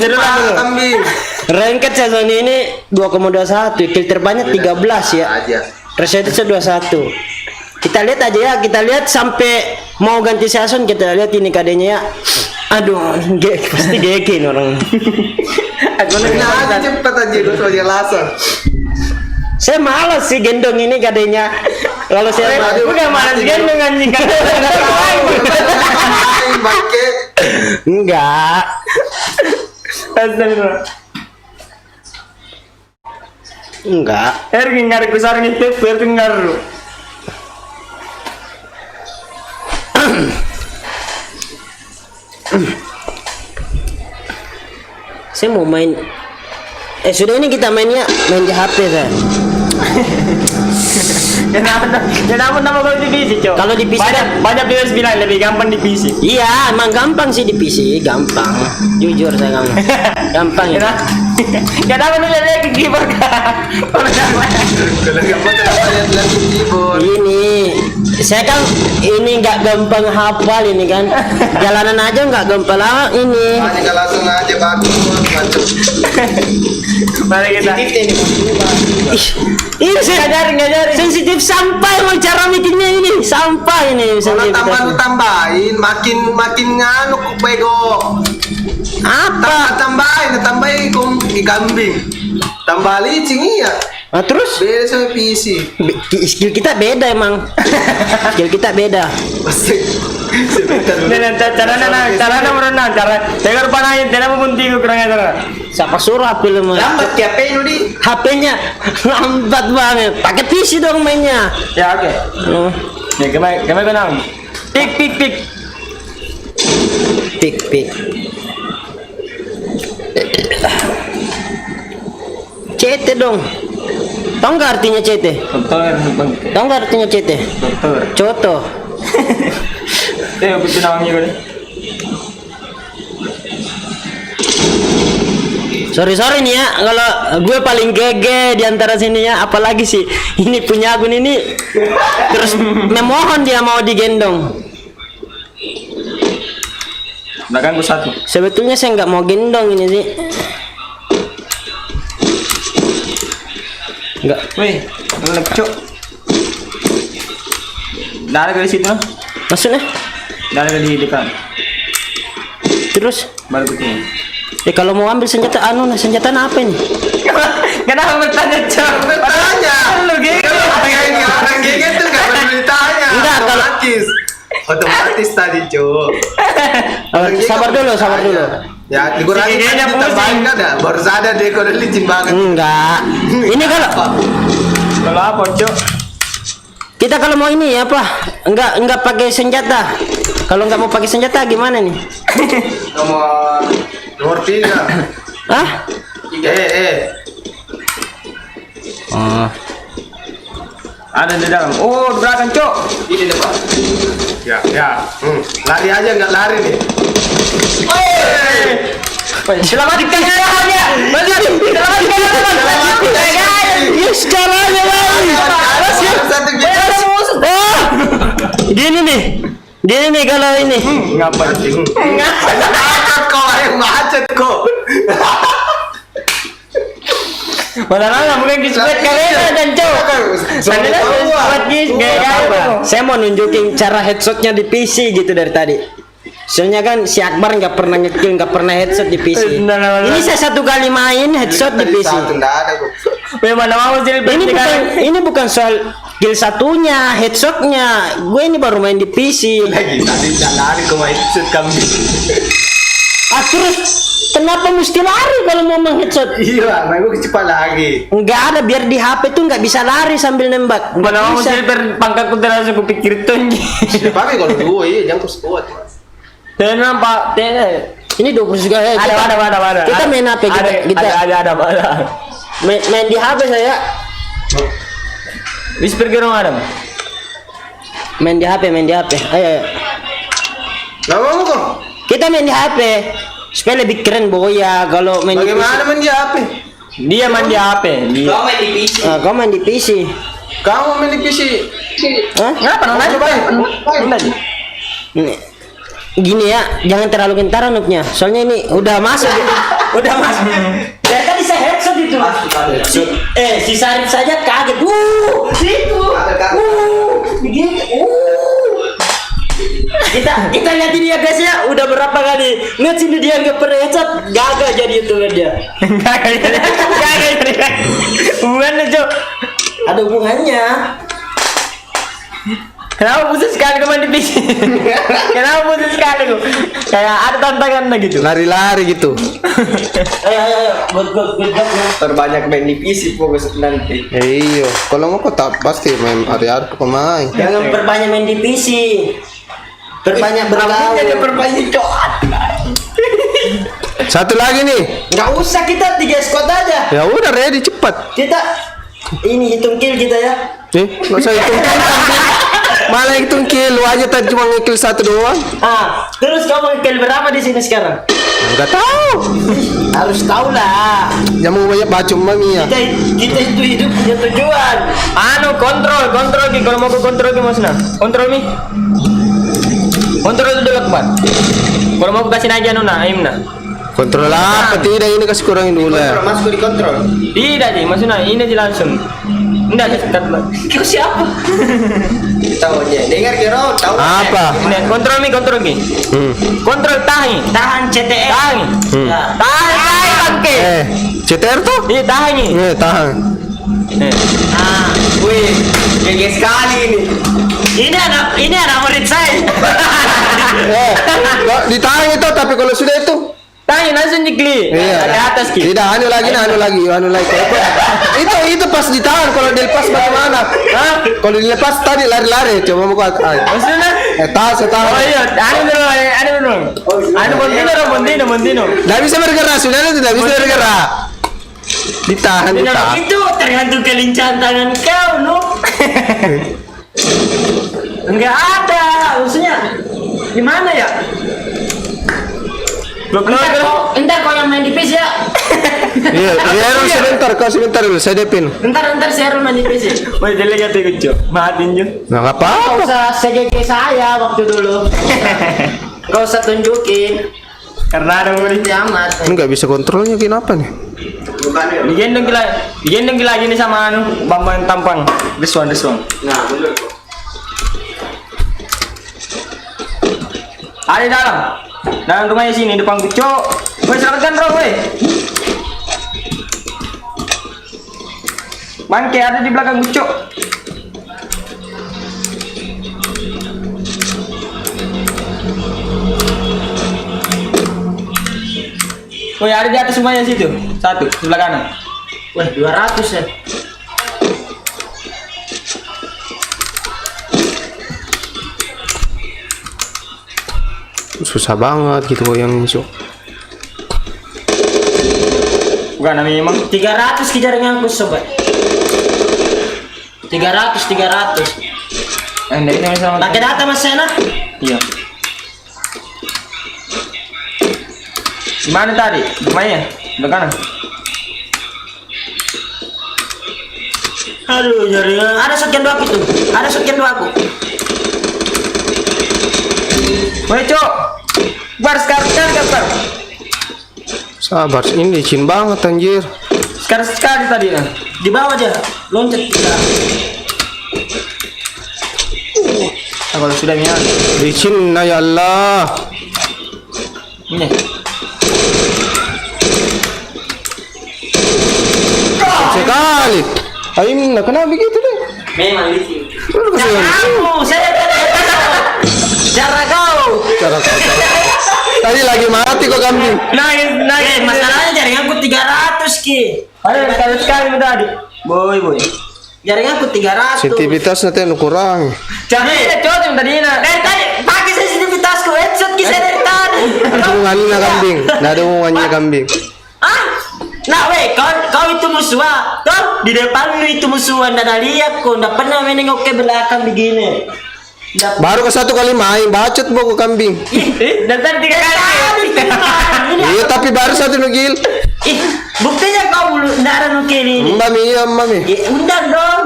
kambing. Ranked season ini 2,21. Kill terbanyak 13 ya. Aja. Percentage 21. Kita lihat aja ya, kita lihat sampai mau ganti season, kita lihat ini kadenya ya. Aduh, pasti geke orang. Aku aja cepet aja gue soalnya langsung. Saya malas sih gendong ini kadenya. Kalau saya Udah malas gendong anjing kan. Bangke. Enggak. Astagfirullah. Enggak. Ergi ngar besar nih teh, ngar. Saya mau main. Sudah ini kita mainnya main di HP saya. Kenapa kalau di PC, Cok? Kalau di PC banyak viewers bilang lebih gampang di PC. Iya, emang gampang sih di PC, gampang. Jujur saya gampang ya. Kenapa lu lihat ke keyboard? Kalau gampang kenapa lihat keyboard? Ini saya kan ini nggak gampang hafal ini kan. Jalanan aja nggak gampang lah ini. Hanya langsung aja bagus. Mari kita. Sensitif ini. Ini ngajarin. Sensitif sampah emang cara bikinnya ini. Sampah ini Kalau sensitivitasnya. tambahin makin nganu kok bego. Apa? Tambahin kong kambing. Tambah licin iya. Nah, terus Beda sama PC. skill kita beda emang. Skill kita beda. Sebentar dulu. Cara merenang, cara. Tegar panahin, tidak membunting kurang ajar. Siapa suruh HP lu mah? Lambat ya penu di. HP-nya lambat banget. Pakai PC dong mainnya. Ya oke. Hmm. Nih kemai kenang. Pik. Pik. CT dong. Tahu nggak artinya CT? Tahu nggak artinya CT? Coto. Betul namanya gue. Sorry nih ya, kalau gue paling gege di antara sini ya, apalagi sih ini punya akun ini terus memohon dia mau digendong. Belakang gue satu. Sebetulnya saya nggak mau gendong ini sih. Nggak. Wih, ngelek cok. Nggak ada di situ no? Maksudnya? Nggak ada di depan. Terus? Baru ketemu. Kalau mau ambil senjata senjata apa ini? Kenapa bertanya cok? Bertanya. Lu gitu. Orang gigi tuh nggak perlu ditanya. Enggak, kalau- otomatis tadi cuy. Sabar dulu. Ya, dikurangi Giginya tambahin kan ya. Baru sadar deh kalau licin banget. Enggak. Ini Kalau apa cok? kita kalau mau ini apa? Enggak pakai senjata. Kalau nggak mau pakai senjata gimana nih? Nomor 3. Hah? Oh. Ada di dalam. Oh, di belakang cok. Ini depan. Ya. Lari aja nggak lari nih. Selamatkan ayahnya. Selamatkan ayahnya. Yes, caranya lagi. Satu Oh, gini nih kalau ini. Ngapain? Macet kok. Mana mungkin kismet kalian dan cok. Saya mau nunjukin cara headshotnya di PC gitu dari tadi. Soalnya kan si Akbar nggak pernah ngekill, nggak pernah headshot di PC. Ini saya satu kali main headshot di PC. Enggak ada kok. Memang mau sih Ini bukan soal kill satunya, headshotnya. Gue ini baru main di PC. Lagi tadi enggak lari ke headset kambing. Terus kenapa mesti lari kalau mau mengheadshot? Iya, main gue cepat lagi. Nggak ada, biar di HP tuh nggak bisa lari sambil nembak. Nggak Mana mau bisa. silver pangkatku terasa kupikir tonji. Tapi kalau dua iya jangan kuat. Dan nampak, Ini 20 juga ya. ada. Kita main HP kita. Ada. Main di HP saya. Whisper gerong Adam. Main di HP. Ayo. Gak mau kok. Kita main di HP. Supaya lebih keren boya kalau main Bagaimana main di HP? Dia main di HP. Dia. Kau main di PC. Kamu main di PC. Hah? Kenapa nona coba? Ini. Gini ya, jangan terlalu kentara noobnya. Soalnya ini udah masuk. Ya tadi saya headshot itu. Si Sarif saja kaget. Itu. Begitu. Kita lihat dia guys ya, udah berapa kali. Lihat sini dia nggak pernah headshot, gagal jadi youtuber dia. Gagal. Bukan cok. Ada hubungannya. Kenapa pusing sekali kau main di PC? Kenapa pusing sekali kau? Kayak ada tantangan gitu. Lari-lari gitu. Ayo. Good. Terbanyak main di PC fokus nanti. Iya, kalau mau kok tak pasti main hari-hari pemain. Jangan perbanyak main di PC. Perbanyak bergaul. Perbanyak cok. Satu lagi nih. Nggak usah kita 3 squad aja. Ya udah ready cepat. Kita ini hitung kill kita ya. Nggak usah hitung kill. Malah hitung kill, lu aja tadi cuma nge-kill 1 doang. Terus kamu kill berapa di sini sekarang? Enggak tahu. Harus tahu lah. Jangan mau banyak baca mami ya. Kita itu hidup punya tujuan. Kontrol Ki. Kalau mau ke kontrol Ki maksudnya. Kontrol Mi. Kontrol itu dulu Akbar. Kalau mau ke kasih aja nona, aimna. Kontrol apa? Tidak, ini kasih kurangin dulu Kontrol, ya. masuk di kontrol. Tidak nih, maksudnya ini aja langsung. Enggak dekat lah. Kau siapa? Tahunya. Dengar kira tahu. Apa? Ini kontrol nih, kontrol nih. Kontrol tahi. Tahan CTR. Tahi. Ya. Tahi bangke. CTR tuh? Iya tahi nih. Tahan. Nah, Wih, gede sekali ini. ini anak murid saya. Kok ditahan itu, tapi kalau sudah itu. Tahi langsung diklik. Di atas ki. Tidak, anu lagi. Itu pas ditahan, kalau dilepas bagaimana? Hah? Kalau dilepas tadi lari-lari, coba mau kuat. Maksudnya? Tahan. Oh iya, anu dulu. Anu Montino. Tidak bisa bergerak, sudah tidak bisa bergerak. Ditahan. Itu tergantung kelincahan tangan kau, Nuk. Enggak ada, maksudnya gimana ya? Entar kau yang main di PC ya. Iya, kau sebentar dulu, saya depin. Entar saya main di PC. Woi, jelek ya Kecok. Maafin Jo. Nah, apa? Kau usah CGG saya waktu dulu. Kau usah tunjukin. Karena ada murid. Amat. Ini nggak bisa kontrolnya, kenapa nih? Digendong gila gini sama anu bambang tampang. This one. Nah, bener. Ada di dalam rumahnya sini depan Kecok. Woi, selamatkan Bro, woi. Bangke ada di belakang Kecok. Woi, ada di atas semuanya situ. Satu, sebelah kanan. Wah, 200 ya. Susah banget gitu yang masuk. Bukan namanya emang 300 kejar ngangkut sobat. 300. Anda ini sama. Pakai data Mas Sena. Iya. Di mana tadi? Rumahnya? Sebelah kanan. Aduh, jaringan. Ada shotgun 2 aku tuh. Ada shotgun 2 aku. Woi, Cok. Bar sekarang. Sabar, ini licin banget anjir. Sekali tadi nah. Di bawah dia. Loncat kita. Nah, kalau sudah minyak. Licin, nah ya Allah. Ini. Sekali. Aim, nah kenapa begitu deh? Memang licin. Baru kasih yang- Kamu, saya cara kau. Tadi lagi mati kok kambing. Masalahnya jaringan aku 300 ki. Ada sekali tadi. Boy. Jaringan aku 300. Sensitivitas nanti anu kurang. Jadi Cok yang tadi nah. Dari tadi pakai sensitivitasku headshot ki saya dari tadi. Ada hubungannya kambing. Nggak ada hubungannya kambing. Ah, nah weh, kau itu musuh, kau di depan lu itu musuh, nggak lihat kau, nggak pernah menengok ke belakang begini. Baru ke 1 kali main, bacot mau kambing. Dan tadi 3 kali. Iya tapi baru 1 nugil. Buktinya kau belum nggak ada nukil ini. Mami. Undang dong.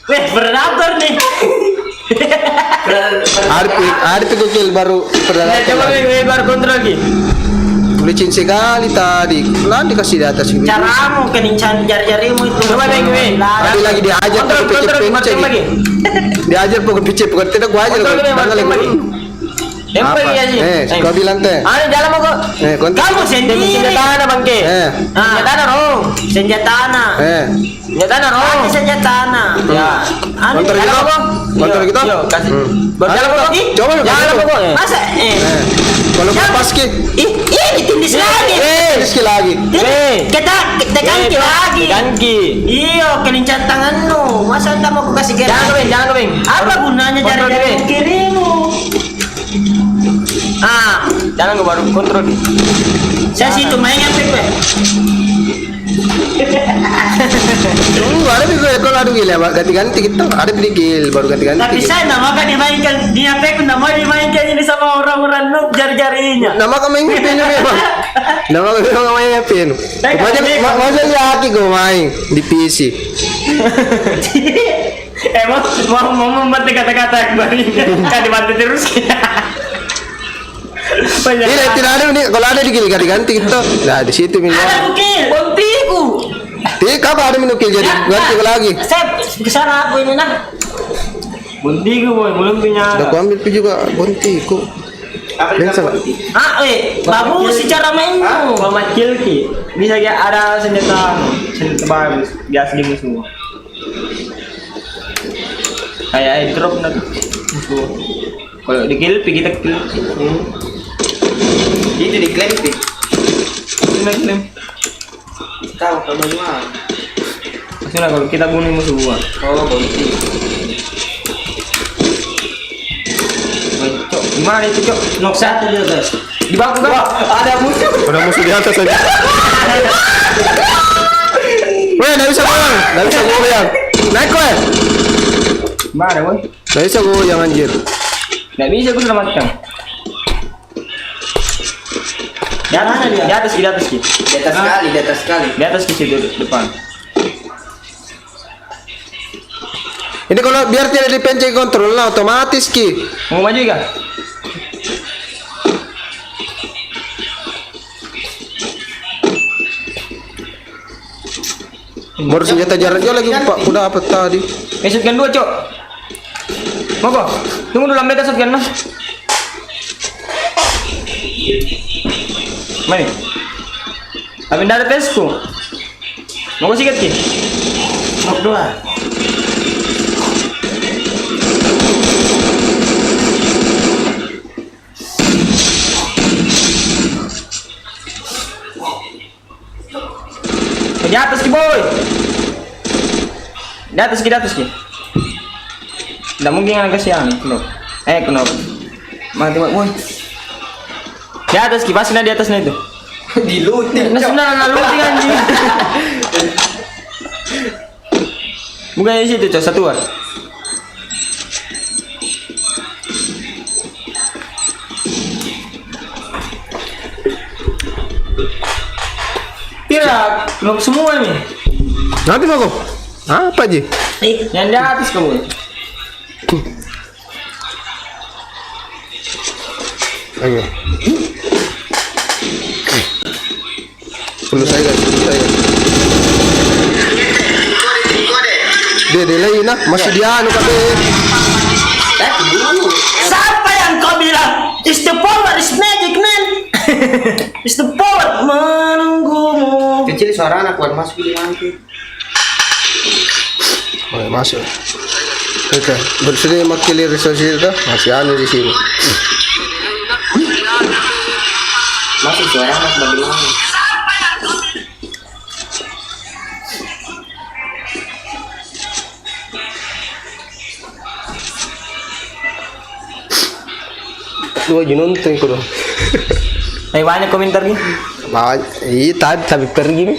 Weh, predator nih. Arpi nugil baru perdana. Coba baru kontrol lagi. Licin sekali tadi. Nanti kasih di atas ini. Caramu kenincan jari-jarimu itu. Coba lagi. Tadi lagi diajar pakai PC lagi. Diajar pakai PC, bukan tidak gua ajar. Bangga lagi. Tembak ya sih. Kau bilang teh. Jalan mau kok. Kamu sendiri. Senjata bangke. Senjata roh. Senjata anak. Senjata roh. Pakai senjata anak. Ya. Motor kita. Motor kita. Yo, kasih. Jalan kok. Coba Jalan kok. Masa? Kalau pas ki. Ini tindis lagi. Rizki lagi. Kita ganti lagi. Ganti. Iya, kelincan tanganmu. Masa anda mau aku kasih gerak? Jangan kebing. Apa gunanya jari-jari kirimu? Jangan gue baru kontrol. Saya situ main apa gue? Ada juga kalau ada gila ganti-ganti kita. Ada gil baru ganti-ganti. Tapi saya nggak makan dimainkan di HP ku, nggak mau dimainkan ini sama orang-orang noob jari-jarinya. Nama kau main pin memang. Nama kau main pin. Masa laki gue main di PC. Emang mau membantu kata-kata baru kan dibantu terus. Tidak ada nih. Kalau ada diganti gitu. Nah di situ Ada miliar. bukil. Bontiku. Tidak kapan ada minukil jadi ganti lagi. Saya kesana aku ini nah. Bontiku boy, belum punya. Sudah aku ambil pi juga bontiku. Apa Biasa, Pak. Bagus secara mainmu. Muhammad Kilki. Bisa ya ada senjata bagus. Gas di musuh. Kayak drop nak musuh. Kalau di Kilpi kita kill. Itu diklaim sih. Klaim. Tahu kalau bagaimana? Maksudnya kalau kita bunuh musuh gua. Oh, bonti. Cok, gimana itu cok? Nok satu dia guys. Di baku kan? Ada musuh. Udah musuh di atas aja. Weh, nggak bisa goyang. Nggak bisa goyang. Naik weh. Gimana boy? Nggak bisa goyang anjir. Nggak bisa gua selamatkan. Di atas, di atas. Di atas sekali, di atas sekali. Di atas ke situ depan. Ini kalau biar tidak dipencet kontrol lah otomatis ki. Mau maju kah? Baru senjata jarak jauh lagi Pak. Udah apa tadi? Shotgun 2 cok. Mau kok? Tunggu dulu ambil shotgun lah. Mana? Abis dari pesku. Mau sikat ki? Nok 2. Di atas ki boy. Di atas ki. Tidak mungkin anak kesian, kenop. Mati boy. Di atas ki, pasti di atasnya itu. Dilutin. Nah, sudah looting anjing. Bukan di situ, cok, satuan. Tidak, knock semua nih. Nanti mau kok. Apa Ji? Yang di atas kamu. Ayo. Perlu saya guys, perlu saya. Dia delay nah, masih dia anu kabe. Siapa yang kau bilang? Is the power is magic man. Is the power menunggumu. Kecil suara anak kuat masuk di mana sih? Oh, masuk. Oke, bersedia makili resource itu masih anu di sini. Masuk suara anak bagaimana? Dua jinuntung ko dong. Banyak komentar nih. Iya tadi tapi pergi nih.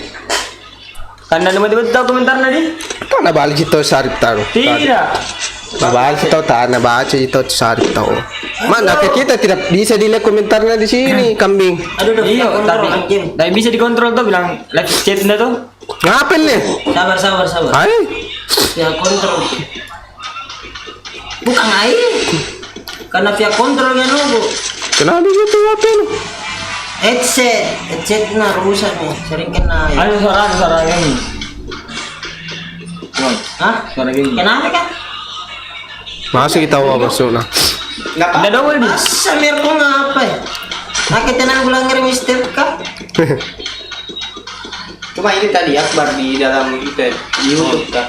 Karena tiba-tiba tahu komentar tadi. Kan balik itu sarip taruh. Tidak. Balik itu tanah baca itu sarip tahu. Mana ke kita tidak bisa dilihat komentarnya di sini kambing. Aduh, udah Iya, kontrol tapi anjing. bisa dikontrol tuh bilang live chat tuh. Ngapain nih? Sabar. Hai. Ya kontrol. Bukan air. Karena via kontrolnya nunggu. Kenapa gitu apa lu? Headset nah rusak nih, sering kena. Ya. Ada suara ini. Hah? Suara gini. Kenapa kan? Masuk kita masuk nah. Ada double di. Samir kok ngapa ya? Nah kita nang bilang ngirim Mister Kak. Cuma ini tadi Akbar di dalam itu ya, di YouTube kah?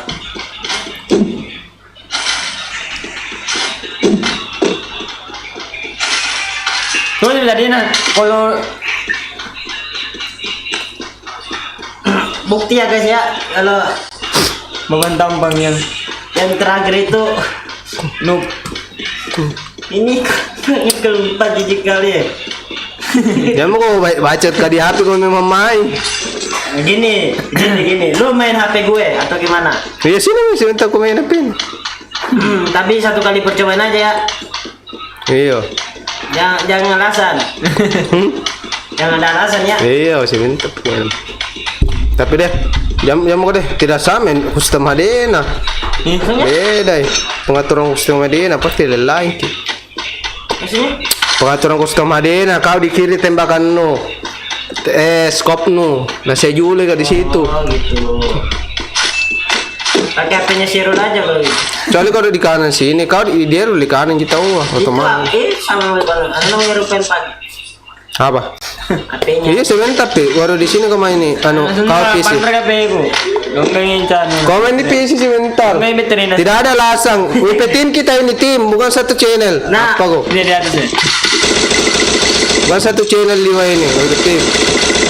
Tuh tadi nah kalau Bukti ya guys ya, kalau mengentam yang terakhir itu noob. ini keempat jijik kali ya. Jangan mau kau bacot ke di HP kau memang main. Gini, lu main HP gue atau gimana? Ya sini minta aku main HP ini. Tapi satu kali percobaan aja ya. Iya. Jangan alasan. Jangan ada alasan ya. Iya, sih minta main. Tapi deh, jam mau deh tidak sama custom Hadena. Maksudnya? Beda. Pengaturan custom Hadena pasti lain. Maksudnya? Pengaturan custom Hadena, kau di kiri tembakan no. Scope no. Nah saya jule di situ. Oh gitu. Pakai HP-nya Sirul aja kalau gitu. Kecuali kalau di kanan sini, kau di dia di kanan kita otomatis. Sama namanya Rupen pagi. Apa? HP-nya. Iya sebentar pi, baru di sini kau main nih. Anu, kau PC. Pandra HP ku. Dong pengen cari. Kau main di PC sebentar. Main veterina. Tidak ada lasang. WP tim kita ini tim, bukan satu channel. Nah. Apa kau? Ini di atasnya. Bukan satu channel lima ini, WP tim.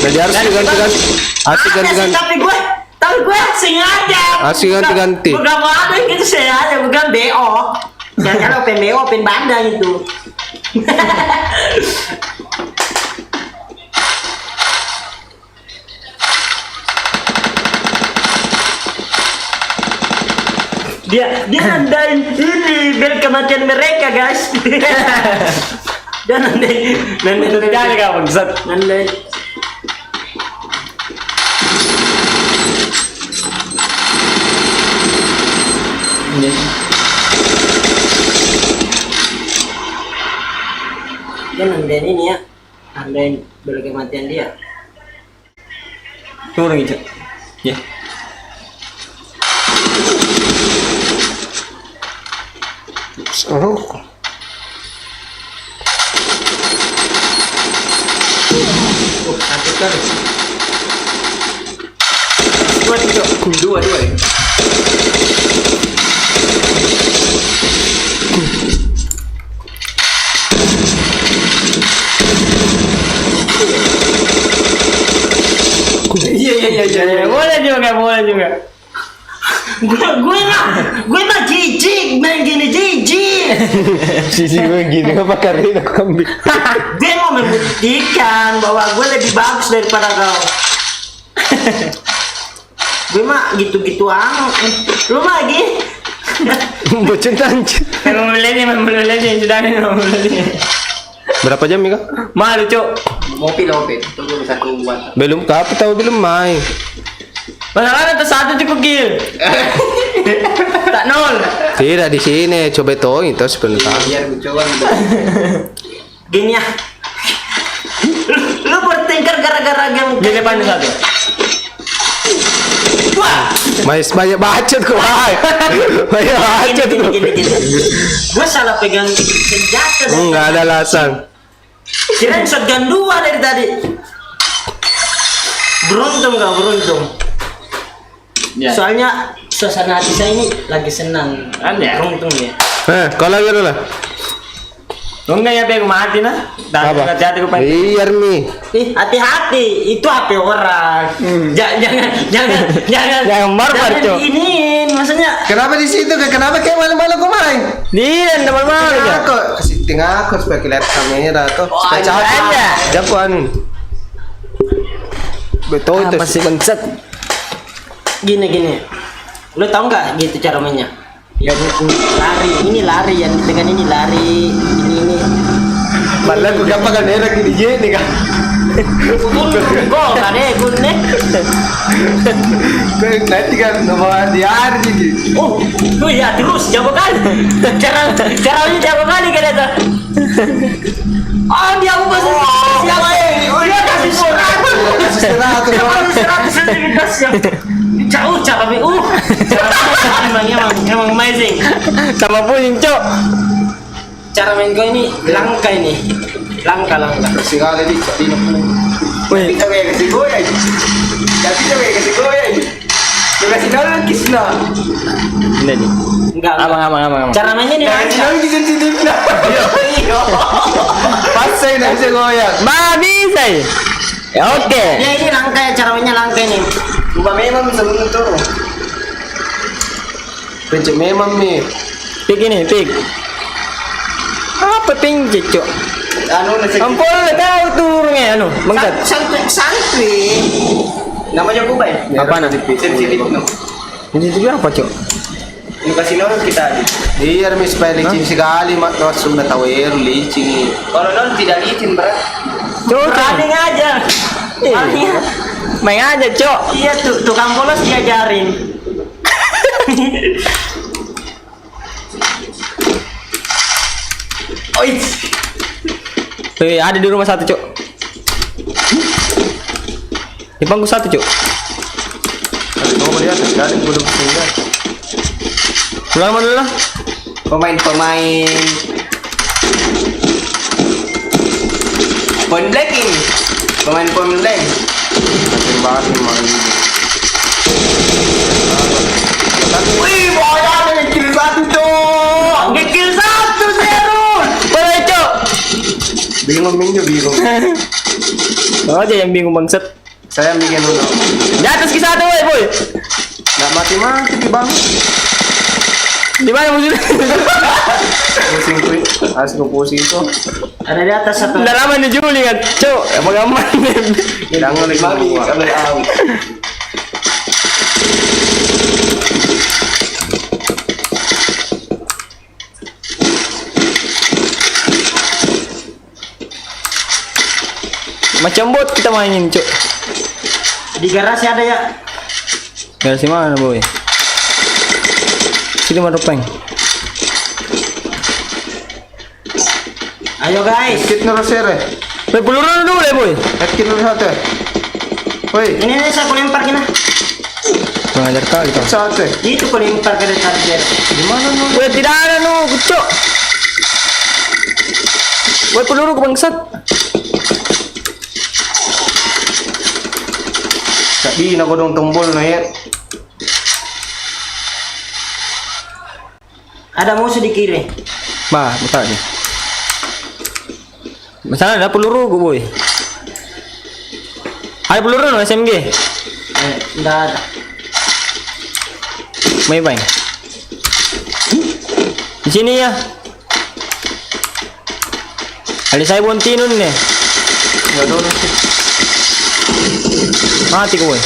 Jadi harus diganti-ganti. Harus diganti-ganti. Tapi gue sengaja. Harus ganti-ganti. Bukan mau ada gitu sengaja, bukan BO. Jangan kalau pen BO, pen banda itu. dia nandain ini bel kematian mereka guys. Dia nandain Itu jadi kau bangsat. nandain. Dia nandain ini ya, nandain bel kematian dia. Tunggu lagi, Cok. Ya. Oh. Satu kali. Dua. Iya. Boleh juga. Gue mah jijik main gini jijik. Sisi gue gini apa karena aku kambing. Gue mau membuktikan bahwa gue lebih bagus daripada kau. Gue mah gitu-gitu lu lagi. Bocin anjir. Memang meleleh sudah ini meleleh. Berapa jam ya? Malu, Cok. Ngopi. Tunggu satu buat. Belum kapan tahu belum main. Masalah itu satu cukup kill. Tak nol. Tidak di sini, coba toh itu sebentar. Biar gue coba. Gini ya. Lu bertengkar gara-gara game. Di depan satu. Wah. Mas banyak bacot kok. Banyak bacot kok. Gini. Gue salah pegang senjata. Enggak ada alasan. Kirain shotgun 2 dari tadi. Beruntung gak beruntung. Ya. Soalnya suasana hati saya ini lagi senang. Ada. Beruntung ya. Kalau lagi lah. Enggak ya aku mati nah. Apa? Hati-hati aku pengen. Iya Mi. Hati-hati, itu HP orang. Jangan barbar, Cok. Iniin, maksudnya. Kenapa di situ? Kenapa kayak malu-malu kau main? Dia teman-teman aja. Aku kasih tengah aku supaya kelihatan kamera tuh. Oh, Supaya ada capek. aja. Japuan. Betul itu. Apa sih bangsat? Gini. Lu tau nggak gitu cara mainnya? Ini lari yang dengan ini lari, ini. Malah aku gampang kan enak di nih kan. Gol kan gue nih. Nanti kan nomor di hari gitu. Oh ya terus jago kali. Caranya jago kali kan itu. Oh dia ubah siapa dia kasih surat. Dia kasih 100 jauh cara emang amazing. Sama punya, Cok. Cara main kau ini langka ini. Langka. Sekali di Wih. Kita kayak kasih gue aja. Tapi kita kayak kasih gue aja. Kita kasih dalam kisna. Ini nih. Enggak. Abang. Cara mainnya nih Kasih langka. dalam kisah sensitif nah. Pas saya nggak bisa goyang. Bisa. Ya oke. Dia ini langka ya, cara mainnya langka ini. Ubah memang bisa menentu. Pencet memang Mi. Pik ini, pik. Apa pinjek, Cok? Anu nasi. Ampun, tahu turunnya anu, bangsat. Santri. Namanya gue baik. Apa nah? Sensitif no. Ini juga apa, Cok? Ini kasih nol kita aja. Iya Mi supaya licin sekali mak terus sudah tahu air licin. Kalau nol tidak licin berat. Cok. Running aja. Main aja, Cok. Iya tuh, tukang bolos diajarin. Ada di rumah satu, Cuk. Di pangku satu, Cuk. Kamu lihat ada yang belum tinggal. Pulang mana dulu lah? Pemain-pemain point blank ini. Pemain point blank. Makin banget nih main ini. Wih, bola ada kill satu tuh. Kill 1-0. Boleh, Cuk. Bingung bingung. Kau aja yang bingung bangsat. Saya bikin dulu. Di atas kisah tuh, boy. Nggak mati di bang. Di mana musuhnya? Pusing tuh. Asli pusing tuh. Ada di atas satu. Udah lama nih Juli kan, Cuk. Apa gampang nih? Jangan lagi Mami, kabel out. Macam bot kita mainin, Cuk. Di garasi ada ya. Garasi mana, boy? Sini mana peng? Ayo guys. Kit nurus sere. Peluru dulu deh, boy. Kit nurus satu. Woi, Ini saya aku lempar kena. Mengajar kali kau. satu. Itu aku lempar ke charger. Gimana nu? Boy, tidak ada nu, Cuk. Boy, peluru ke bangsat. Di nagodong tombol na ya. Ada musuh di kiri. Bah, buka ni. Masalah ada peluru gue, boy. Ada peluru no SMG. Enggak ada. May bang. Di sini ya. Ali saya bonti nun nih. Nggak doon sih. Mati gue.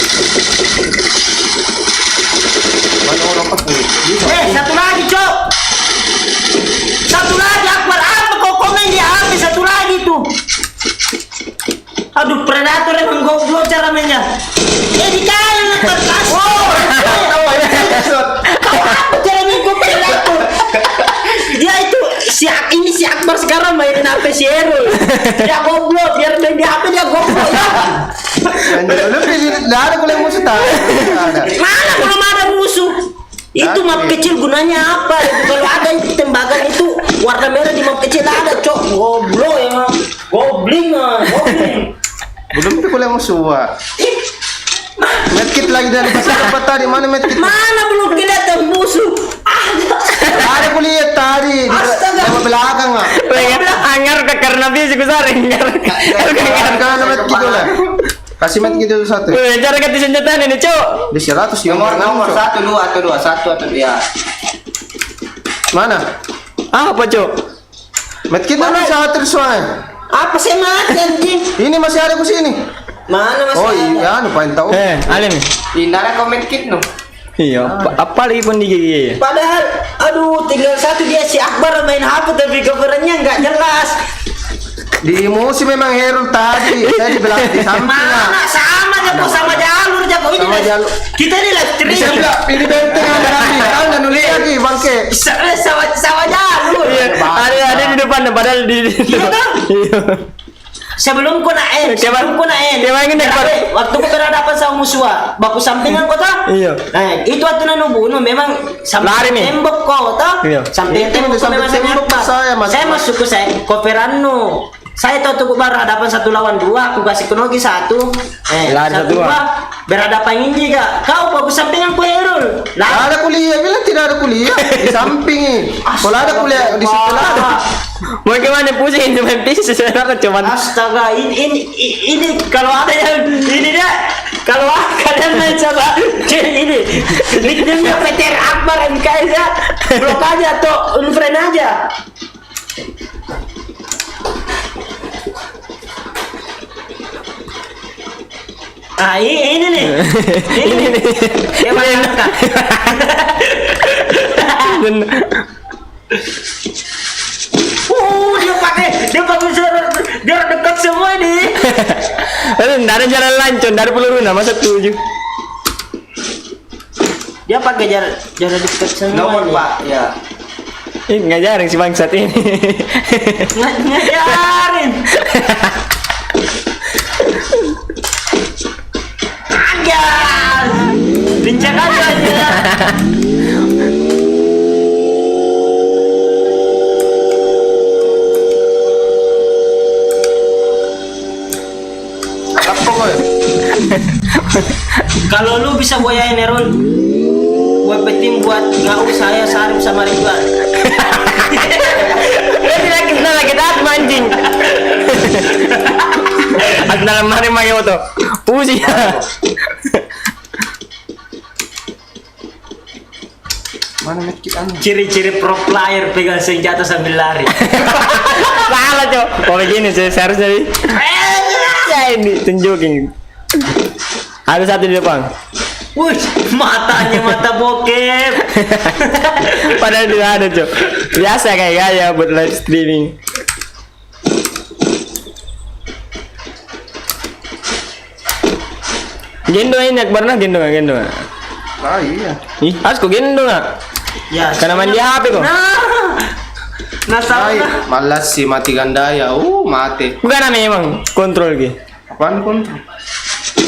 Mana orang pas nih? Satu lagi, Cok. Satu lagi, Akbar. Apa kau komen dia habis satu lagi tuh? Aduh, predator emang goblok cara mainnya. Di kanan lempar tas. Kau apa cara main gua predator? Dia itu ini si Akbar sekarang mainin HP si Erul. Dia goblok, biar main di HP dia goblok ya. Lu pilih, nggak ada kuliah musuh tak? Ada. Mana belum ada musuh? Itu map kecil gunanya apa? Kalau ada tembakan itu warna merah di map kecil ada, Cok. Goblok emang. Gobling. Belum tuh kuliah musuh. Medkit lagi dari pasar tempat tadi, mana medkit? Mana belum kelihatan musuh? Ada kuliah tadi Astaga. di belakang ah. Angar ke karena bisa besar angar. Karena medkit dulu. Kasih medkit dulu satu. Cara ganti senjata ini, Cuk. Di 100 yang Nomor 1 2 atau 2 ya. Mana? Apa, Cuk? Medkit dulu sangat tersuai. Apa sih mati anjing? Ini masih ada ke sini. Mana masih Oh ada? iya, anu paling tahu. Alim. Indara comment kit no. Iya, apa lagi pun di gigi. Padahal, aduh, tinggal satu dia si Akbar main HP tapi coverannya nggak jelas. Di musim memang Herul tadi. Saya di belakang di samping. Mana sama Jago sama jalur Jago ini. Sama jalur. Kita ini live Bisa stream. enggak pilih benteng ada kami. Kau enggak nulis lagi bangke. Sama jalur. Ada di depan, padahal di. Iya kan? Iya. Sebelum ku naik, sebelum ku naik. Dia main ini, Waktu ku berhadapan sama musuh, baku sampingan kota. Iya. Nah, itu waktu nanu bunuh memang Lari nih. tembok kau, toh. Iya. Samping Itu tembok di samping memang tembok nyapa. saya, Mas. Saya masuk ke saya koperan nu. Saya tahu tuh berhadapan 1 lawan 2, aku kasih Konogi 1. Lari 1-2. Berhadapan ini juga. Kau baku sampingan ku Herul. Tidak ada kuliah, bilang tidak ada kuliah di samping. Kalau ada kuliah di situ lah ada. Mau gimana pusing main PC sebenarnya cuman. Astaga, ini kalau ada yang ini dia, kalau kalian main sama ini, nickname-nya Peter Akbar MKS ya, blok aja atau unfriend aja. Ah ini nih, ini nih, dia mana kak? dia pakai dia dekat semua nih. Nggak ada jalan lancon, dari peluru nama 7. Dia pakai jarak dekat semua. Nomor nih. Pak ya. Ngajarin si bangsat ini. Ngajarin. Ajar. Bincang aja. Apa kau? Kalau lu bisa boyain Erol, buat tim buat ngau saya Sarip sama Ridwan. Kita lagi dat mancing. At dalam hari mayo to. Pusi. Mana medkit anu? Ciri-ciri pro player pegang senjata sambil lari. Salah, Cok. Kalau begini saya seharusnya nih. Ya ini tunjukin. Ada satu di depan. Wih, matanya mata bokep. Padahal tidak ada, Cok. Biasa kayak gaya buat live streaming. Gendong ini Akbar nah gendong. Ah iya. Ih, harus kok gendong ah. Ya, Karena main di HP kok. Nah, Ay, salah. malas si mati gandaya. Mati. Bukan namanya emang kontrol gitu. Apaan kontrol?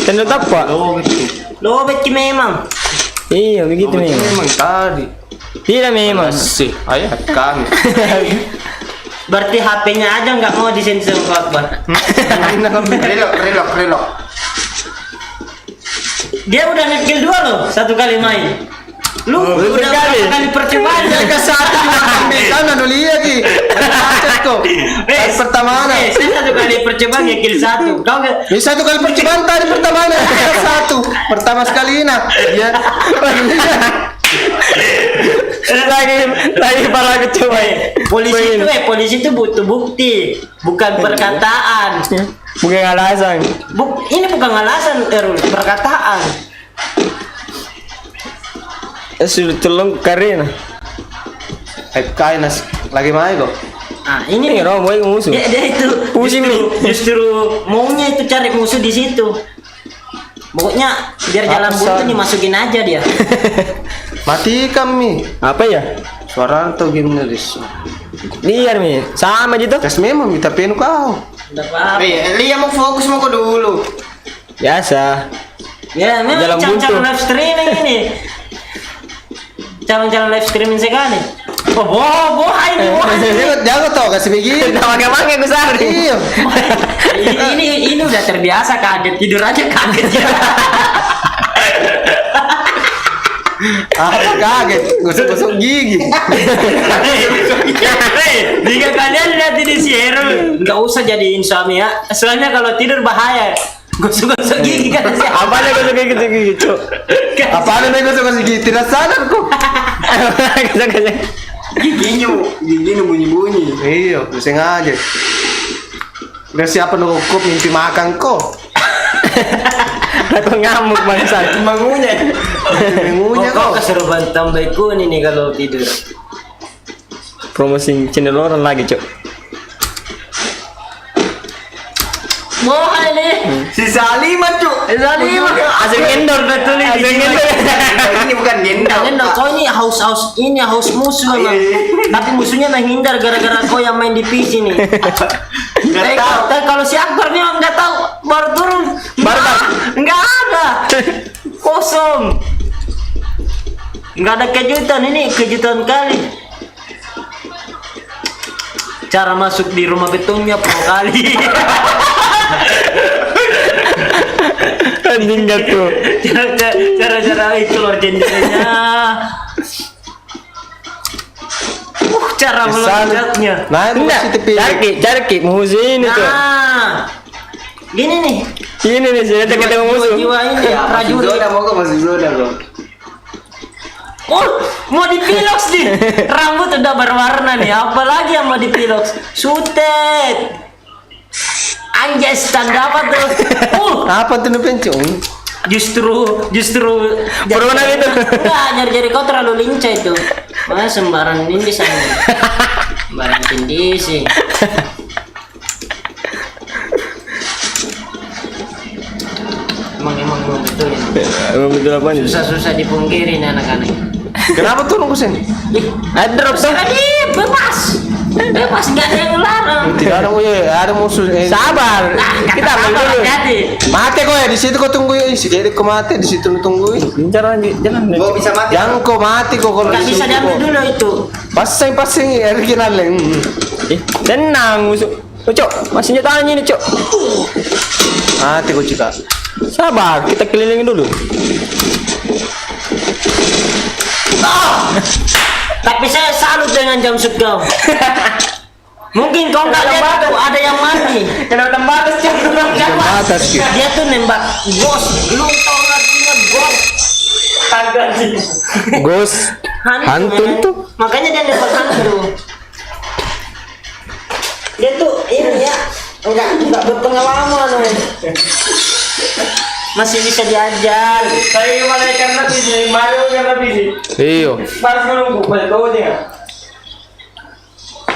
Tentu apa? Oh gitu. Lobet ki memang. Iya, begitu Oh, memang. memang tadi. Tidak memang. Sih, ayah kami. Berarti HP-nya aja nggak mau disensor ke Akbar. Relok. Dia udah ngekill 2 loh, satu kali main. Lu Udah udah kali. berapa kali percobaan? Jaga satu sana dulu lihat ki. Macet kok. Wes, Pertama mana? saya satu kali percobaan ngekill 1. Kau nggak? Ini satu kali percobaan tadi pertama mana? Satu. Pertama sekali nah. Iya. Lagi para kecoba. Polisi itu butuh bukti, bukan perkataan. Bukan alasan. Ini bukan alasan, Erul, perkataan. Sudah tolong karena. Kainas lagi main kok. Ah, ini Ini romo yang musuh. dia itu Pusing justru maunya itu cari musuh di situ. Pokoknya biar jalan Apa, buntu San? nih masukin aja dia. Mati kami. Apa ya? Suara tuh gini ris. Liar mi, sama gitu. Tes memang kita penu kau. Udah apa? Lia mau fokus mau ke dulu. Biasa. Ya, memang Jalan calon-calon buntu. live streaming ini. Calon-calon live streaming sekali. Oh, boh ini. Jangan tau kasih begini. Tidak pakai gue sehari. Iya. ini udah terbiasa kaget, tidur aja kaget ya. Kaget. Gosok-gosok gigi. Jika kalian lihat ini si Heru, nggak usah jadiin suami ya. Soalnya kalau tidur bahaya. Gosok-gosok gigi kan si Apa nih gue kayak gitu? Apaan nih gosok-gosok gigi? Tidak sadar kok. Giginya bunyi-bunyi. Iya, lu sengaja. Udah siapa nukup mimpi makan kok? Aku ngamuk bangsa. Mangunya. Mengunya Kok kok. keserupan tambah ikun ini kalau tidur. Promosi channel orang lagi, Cok. Wah ini. Si Saliman cuk. Saliman. Asing endor betul ini. Asing endor. Ini bukan gendang. Kalian dong, kau ini haus musuh memang. Tapi musuhnya menghindar gara-gara kau yang main di PC nih. Nggak tahu. Tapi kalau si Akbar nih nggak tahu, baru turun. Nggak ada. Kosong. Nggak ada kejutan, ini kejutan kali. Cara masuk di rumah betulnya pro kali. Anjing tuh. Cara itu keluar jendelanya. Cara meloncatnya. Nah, itu Enggak, masih tepi. cari musuh ini tuh. Nah, gini nih. Ini nih, saya ketemu musuh. Jiwa ini prajurit. Zoda mau ke masuk Zoda kok. Oh, mau dipiloks nih. Rambut udah berwarna nih. Apalagi yang mau dipiloks? Sutet. Anjay, stand apa tuh? Apa tuh nu pencung? Justru Berwarna itu. Enggak, jari kau terlalu lincah itu. Wah, sembarang ini sana. Sembarang kondisi. Emang betul ini. Emang betul apa nih? Susah-susah dipungkiri nih anak-anak. Kenapa turun kusen? Drop tuh. Bebas. Bebas nggak ada yang larang. Tidak ada ada musuh. Sabar. Kita ambil dulu. Hati. Mati kau ya di situ kau tunggu ya. Si Dedek kau mati di situ lu tunggu. Jangan. Gua bisa mati. Jangan kau mati kau kalau Nggak di bisa situ diambil kau. dulu itu. Pasang original yang. Tenang musuh. Oh, Cok, masih nyetanya ini, Cok. Mati kau cika. Sabar, kita kelilingin dulu. Tapi saya salut dengan jam kau. Mungkin kau nggak lihat tuh ada yang mati. Kenapa tembatas, Cok? Atas gitu. Dia tuh nembak ghost. Lu tau artinya ghost? Ghost. Hantu men. itu. Makanya dia nembak hantu. Dia tuh ini ya enggak berpengalaman men. Masih bisa diajar. Saya malaikat nabi sih, Mario kan nabi sih. Iyo. Pas nunggu, pada tahu dia.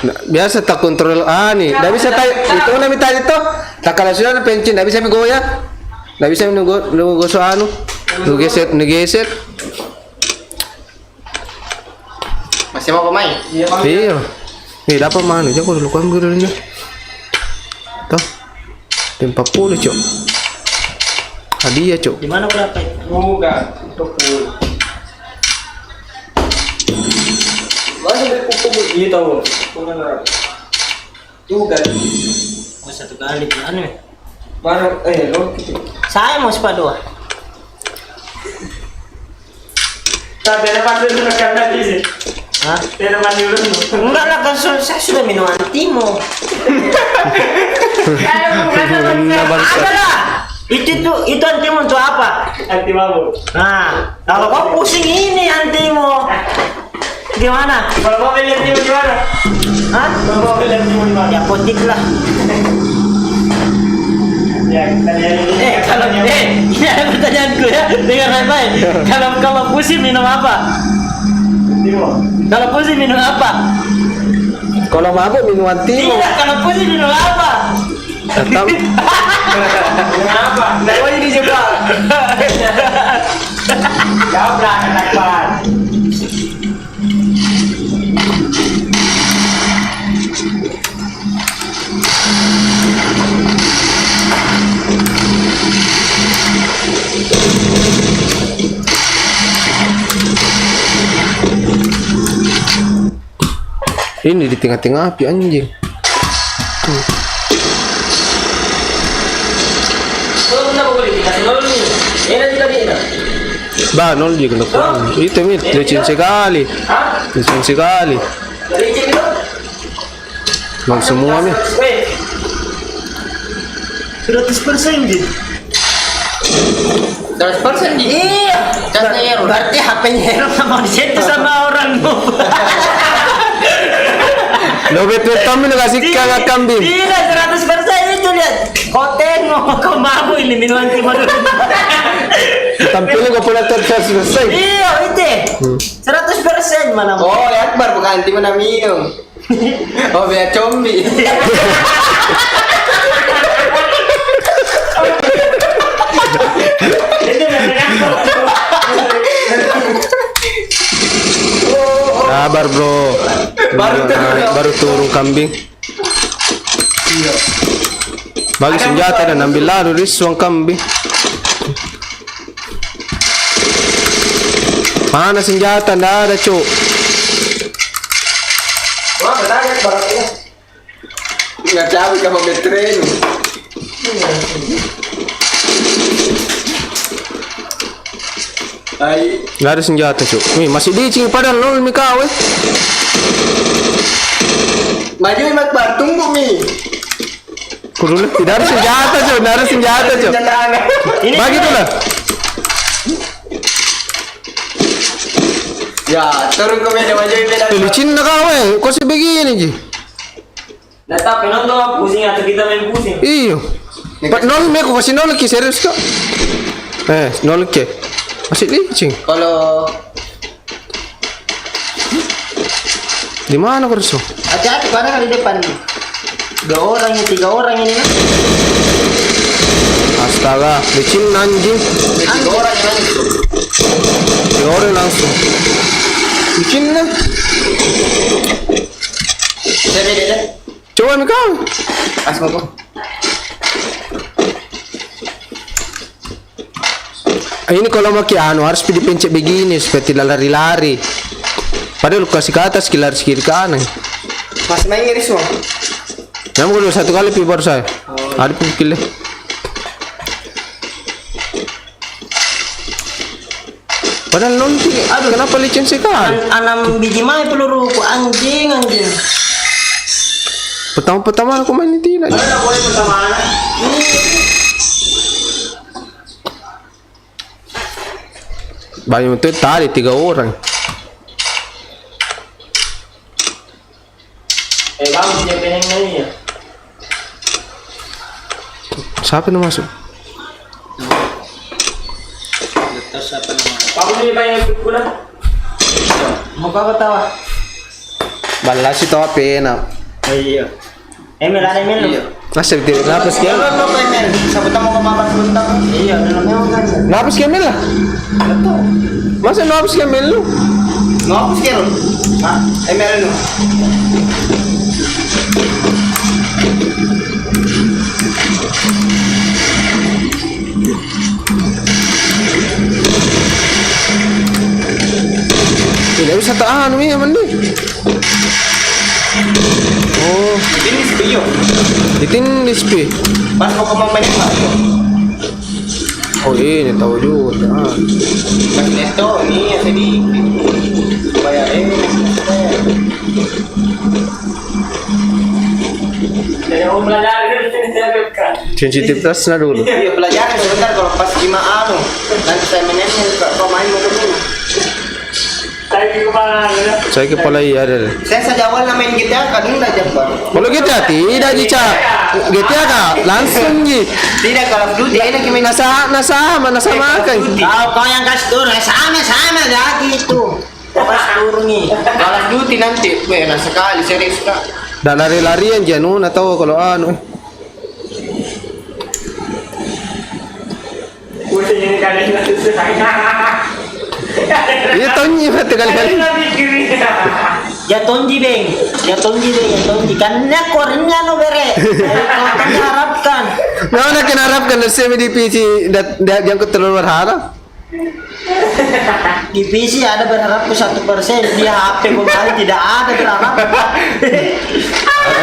Nah, biasa tak kontrol nih. Tidak bisa itu nabi tadi tuh. Tak kalau sudah pencin, tidak bisa goyah. Tidak bisa nunggu gosok anu. Nu geser. Masih mau pemain? Iya. Nih dapat mana? Jangan dulu kan dulunya. Tuh. Tim 40, Cok. Hadiah, Cok. Di mana berapa itu? Buka. Masih berkumpul gitu. Juga. Oh, satu kali pelan ya. Baru lo. Saya mau sepadu. Tapi ada pas dulu kan tadi sih. Hah? Tidak mandi dulu. Enggak lah kan saya sudah minum antimo. Nah, bangsa. Ada lah. Itu antimo untuk apa? Anti mabuk. Nah, kalau kau pusing ini antimo. Gimana? Kalau mau beli anti gimana? Hah? Kalau mau beli anti gimana? Ya potik lah. Ya, kita lihat ini. Kalau ini ada pertanyaanku ya. Dengar baik-baik. Kalau pusing minum apa? Timo. Kalau pusing minum apa? Kalau mabuk minum antimo. Tidak, kalau pusing minum apa? Datang. Kenapa? Nggak mau jadi Jepang. Jawablah anak pan. Ini di tengah-tengah api anjing. Bah, nol juga nak. Itu mit, licin sekali. Licin sekali. Nol semua nih. 100% gitu. 100% di. Iya. Casnya error. Berarti HP-nya error sama disentuh sama orang. Lo betul kami lo kasih kagak kambing. Tidak, 100% itu lihat. Kau tengok, kau mabuk ini minum antimo dulu. Tampilnya kau pula selesai. Iya, itu. 100% mana? Oh, ya Akbar bukan anti mana minum. Oh, biar combi. Sabar bro. Baru turun kambing. Bagi senjata dan ambil lalu risuang kambing. Mana senjata? Nggak ada cuk. Wah, bertanya barangnya. Nggak cabai kamu betren. Ay, Nggak ada senjata cuk. Nih masih dicing padahal nol mikawe. maju Akbar, tunggu Mi. Kudu tidak ada senjata cuk. Nggak ada senjata cuk. Ini Bagi tuh lah. Ya, turun ke meja maju beda. Licin nak kawe. Kok sih begini ji? Nah, tapi nonton pusing atau kita main pusing. Iyo. Pak nol me aku kasih nol ki serius kok. Nol ki. Masih licin. Kalau Di mana kurso? hati-hati pada di depan. 2 orang ini, 3 orang ini. Astaga, licin anjing. 3 orang yang Tiga orang langsung. Bikin na. Dede. Coba kau. Pas mo ko. Ini kalau mau anu harus dipencet begini supaya tidak lari-lari. Padahal kasih ke atas, kiri kiri kanan. Mas main ngiris mo. Namun kalau satu kali pi baru saya. Ada pukil. Padahal nonti, aduh kenapa licin sekali? 6 biji mai peluruku anjing. Pertama-pertama aku main itu tidak. Ano na boleh pertama na? Banyak itu tadi 3 orang. Kamu punya peneng ini ya? Siapa yang masuk? Kamu ini banyak gula? Muka ketawa. Balas itu apa enak? Oh iya. Emil ada Emil. Iya. Masa tidak kenapa sekian? Ano ko men? Sabutan mo ka mabas-butan. Iya, dalamnya kan. Kenapa sekian lah? Masa kenapa sekian lu? Ngapos kero. Ha? Ay meron no. Tidak bisa tahan nih mandi. Oh, Ini si Bio. ditindis pi. Pas mo ka mamaya pa. Oh ini tahu juga. Ah. Mas neto ni tadi. Kaya Jadi mau belajar ini kan. Sensitivitas na dulu. Iya pelajaran sebentar kalau pas gimana anu. Nanti saya menyanyi kau main mo dulu. Saya kemana ya? Saya kepala iya ada. Saya sejak awal na main GTA kadang dah jembar. Kalau GTA tidak Cica. GTA kak langsung ji. Tidak kalau Duty enak main Nasa mana sama kan? Kau yang kasih turun sama dah gitu. Pas turun nih. Kalau Duty nanti, enak sekali serius kak. Dan lari-larian jangan atau kalau anu. Udah ini kalian nanti Iya tonyi mati kali-kali. Ya tonji karena kornya no bere. Kau kan harapkan. Nah, nak harapkan semi di PC yang keterlaluan berharap. Di PC ada berharap ke 1%, di HP kembali tidak ada berharap.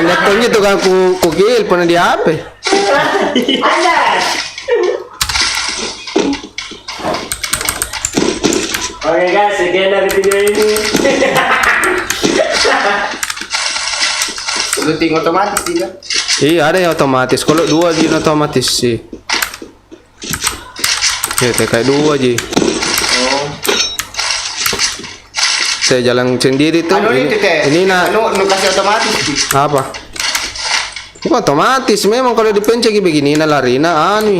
Anda tonyi tuh kan kukil pernah di HP. Ada. Oke guys, sekian dari video ini. Looting otomatis tidak. Iya ada yang otomatis. Kalau 2 di otomatis sih. Ya kayak 2 ji. Oh. Saya jalan sendiri tuh. Anu itu teh. Ini nak Anu kasih otomatis. apa? Bukan otomatis. Memang kalau dipencet begini nah lari nah anu.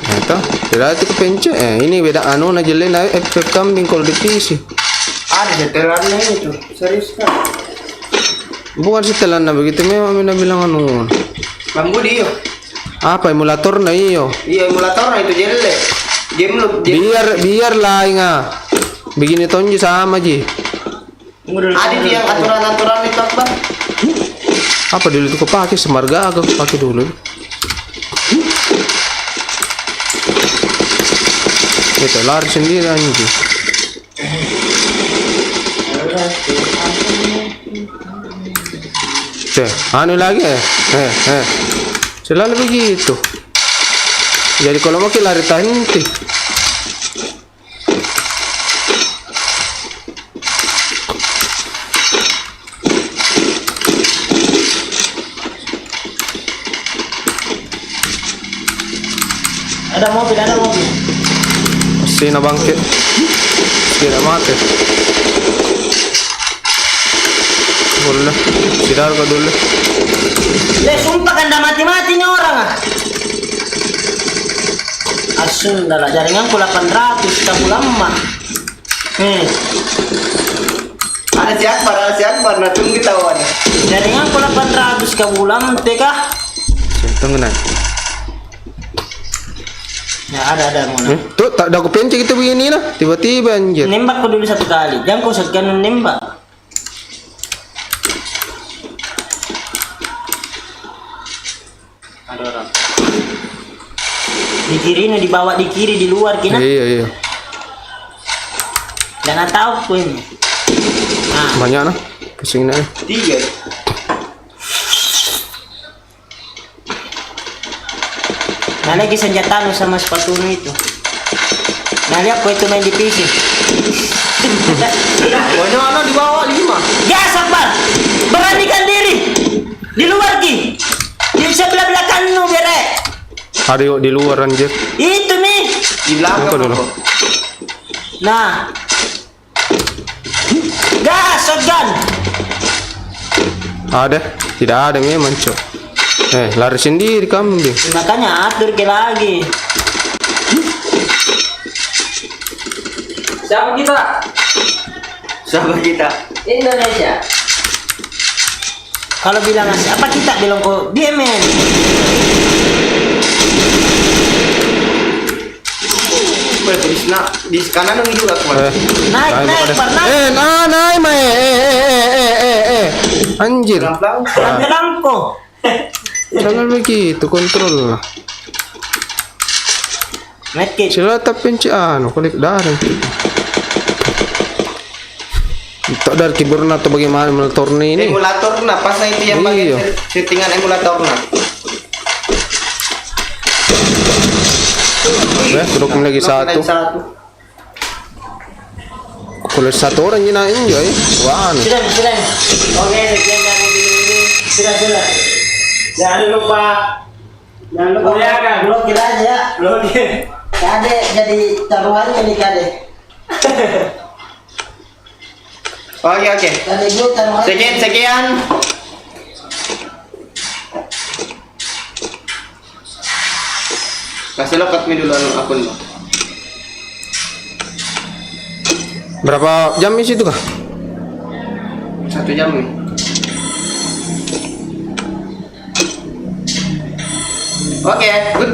Itu tidak itu kepencet. Ini beda anu na jelen efek kambing kalau di PC. Ada setelannya itu. Serius kan? Bukan setelan na begitu memang mina bilang anu. Bambu dia. Apa emulator na iyo? Iya emulator itu jelle. Game lu. Biar lah inga. Begini tonji sama ji. Ada di yang aturan-aturan itu apa? Apa dulu itu kepake semarga aku pakai dulu. Itu lari sendiri anjing. Anu lagi selalu begitu. Jadi kalau mau lari tanti. Ada mobil. Sina bangkit. Tidak mati. Boleh. Sidar ka dulu. Sumpah kan dah mati-mati nih orang ah. Asun dah lah jaringanku 800 kamu lama. Ada siapa? Nah tunggu kita wan. Jaringanku 800 kamu lama tekah. Tengenan. Ya ada mau. Tuh tak ada kepencet itu begini lah. Tiba-tiba anjir. Nembak kau dulu 1 kali. Jangan kau shotgun nembak. Ada orang. Di kiri ini dibawa di kiri di luar kina. Iya. Jangan tahu kau ini. Nah, Banyak nah. Pusing nah. 3. nah lagi senjata lu sama sepatu lu itu. Nah lihat kau itu main di PC. Banyak anak di bawah 5. Gas Akbar. Beranikan diri. Di luar Ki. Di sebelah belakang lu bere. Ada yuk di luar anjir. Itu nih. Di belakang Apa dulu? kok. Nah. Gas shotgun. Ada? Tidak ada memang cok. Lari sendiri kambing. Makanya atur ke lagi. Siapa kita? Indonesia. Kalau bilang apa kita bilang kok dia men. Di kanan dong juga kemarin. Naik pernah. Naik mae. Anjir. Bilang kok. Jangan begitu, kontrol lah. Medkit. Sila pencet klik darah. Tak dari keyboard atau bagaimana emulatornya ini? Emulator nah pas itu yang Iya. bagian settingan emulator nah. Duduk lagi satu. Kalau 1 orang jadi enjoy. Wah, Sudah. Oke, sekian dari video ini. Sudah. Jangan lupa blokir aja ya. Blokir. Kade jadi taruhannya nih kade. Oke. Kade gue taruhannya. Sekian. Kasih lokat mi dulu akun lo. berapa jam isi itu kah? 1 jam nih. Oke, good.